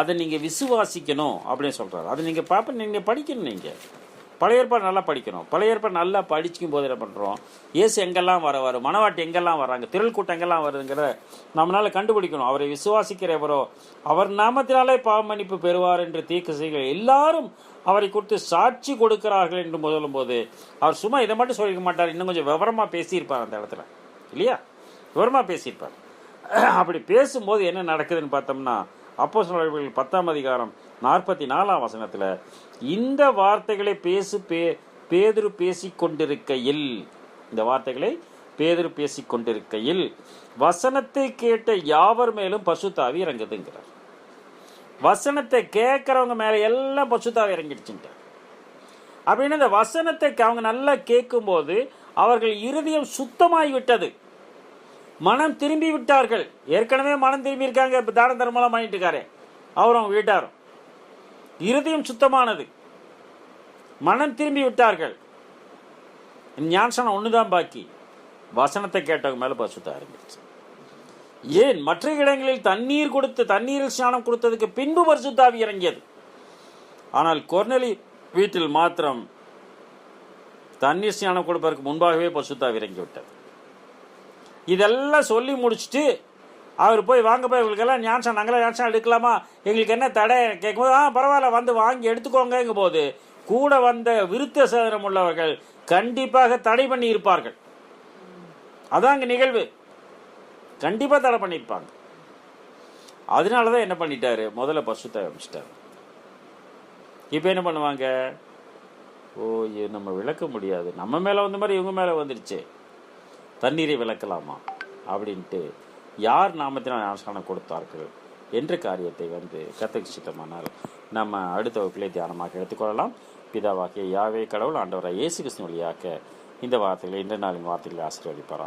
அதை நீங்க விசுவாசிக்கணும் அப்படின்னு சொல்றாரு. அது நீங்க நீங்க படிக்கணும். நீங்க பழைய ஏற்பாடு நல்லா படிக்கணும். பழைய ஏற்பாடு நல்லா படிக்கும் போது என்ன பண்றோம், இயேசு எங்கெல்லாம் வரவாரு, மணவாட்டி எங்கெல்லாம் வர்றாங்க, திரள் கூட்டம் எங்கெல்லாம் வருதுங்கிற நம்மளால கண்டுபிடிக்கணும். அவரை விசுவாசிக்கிறவரோ அவர் நாமத்தினாலே பாவ மன்னிப்பு பெறுவார் என்று தீர்க்கதரிசிகள் எல்லாரும் அவரை குறித்து சாட்சி கொடுக்கிறார்கள் என்று சொல்லும் போது அவர் சும்மா இதை மட்டும் சொல்லிக்க மாட்டார், இன்னும் கொஞ்சம் விவரமா பேசியிருப்பார் அந்த இடத்துல, இல்லையா? விவரமா பேசியிருப்பார். அப்படி பேசும்போது என்ன நடக்குதுன்னு பார்த்தோம்னா, அப்போஸ்தலர்கள் 10ஆம் அதிகாரம் 44ஆம் வசனத்துல இந்த வார்த்தைகளை பேதுரு பேசிக் கொண்டிருக்கையில், இந்த வார்த்தைகளை பேதுரு பேசிக் கொண்டிருக்கையில் வசனத்தை கேட்ட யாவர் மேலும் பரிசுத்த ஆவி இறங்குதுங்கிறார். வசனத்தை கேட்கறவங்க மேல எல்லாம் பரிசுத்த ஆவி இறங்கிடுச்சுட்டார். அப்படின்னு இந்த வசனத்தை அவங்க நல்லா கேட்கும் போது அவர்கள் இருதயம் சுத்தமாகி விட்டது, மனம் திரும்பி விட்டார்கள். ஏற்கனவே மனம் திரும்பி இருக்காங்க, இப்ப தான தர்மலாம் பண்ணிட்டு இருக்காரு அவரும் வீட்டாரும். இருதயம் சுத்தமானது, மனம் திரும்பி விட்டார்கள். ஞானஸ்நானம் ஒண்ணுதான் பாக்கி, வசனத்தை கேட்டவங்க மேல பரிசுத்த ஆரம்பிச்சு. ஏன் மற்ற இடங்களில் தண்ணீரில் ஸ்நானம் கொடுத்ததுக்கு பின்பு பரிசுத்த ஆவி இறங்கியது. ஆனால் கொர்நேலி வீட்டில் மாத்திரம் தண்ணீர் ஸ்நானம் கொடுப்பதற்கு முன்பாகவே பரிசுத்த ஆவி இறங்கி விட்டது. இதெல்லாம் சொல்லி முடிச்சுட்டு அவர் போய் வாங்க போய் இவங்களுக்கெல்லாம் ஞானஸ்நானம், நாங்களாம் ஞானஸ்நானம் எடுக்கலாமா, எங்களுக்கு என்ன தடை கேட்கும்போது பரவாயில்ல வாங்கி எடுத்துக்கோங்க போது கூட வந்த விருத்த சேதனம் உள்ளவர்கள் கண்டிப்பாக தடை பண்ணி இருப்பார்கள். அதான் அங்க நிகழ்வு, கண்டிப்பா தடை பண்ணியிருப்பாங்க. அதனாலதான் என்ன பண்ணிட்டாரு, முதல்ல பரிசுத்த ஆரம்பிச்சிட்டாரு. இப்ப என்ன பண்ணுவாங்க, நம்ம விளக்க முடியாது, நம்ம மேல வந்த மாதிரி இவங்க மேல வந்துருச்சு, தண்ணீரை விளக்கலாமா அப்படின்ட்டு யார் நாமத்தினால் ஞானஸ்நானம் கொடுத்தார்கள் என்ற காரியத்தை கர்த்தருக்கு சித்தமானால் நம்ம அடுத்த வகுப்பிலே தியானமாக எடுத்துக்கொள்ளலாம். பிதாவாகிய யாவே கடவுள் ஆண்டவராகிய இயேசு கிறிஸ்து வழியாக இந்த வார்த்தைகளை இன்ற நாளின் வார்த்தைகளை ஆசீர்வதிப்பார்.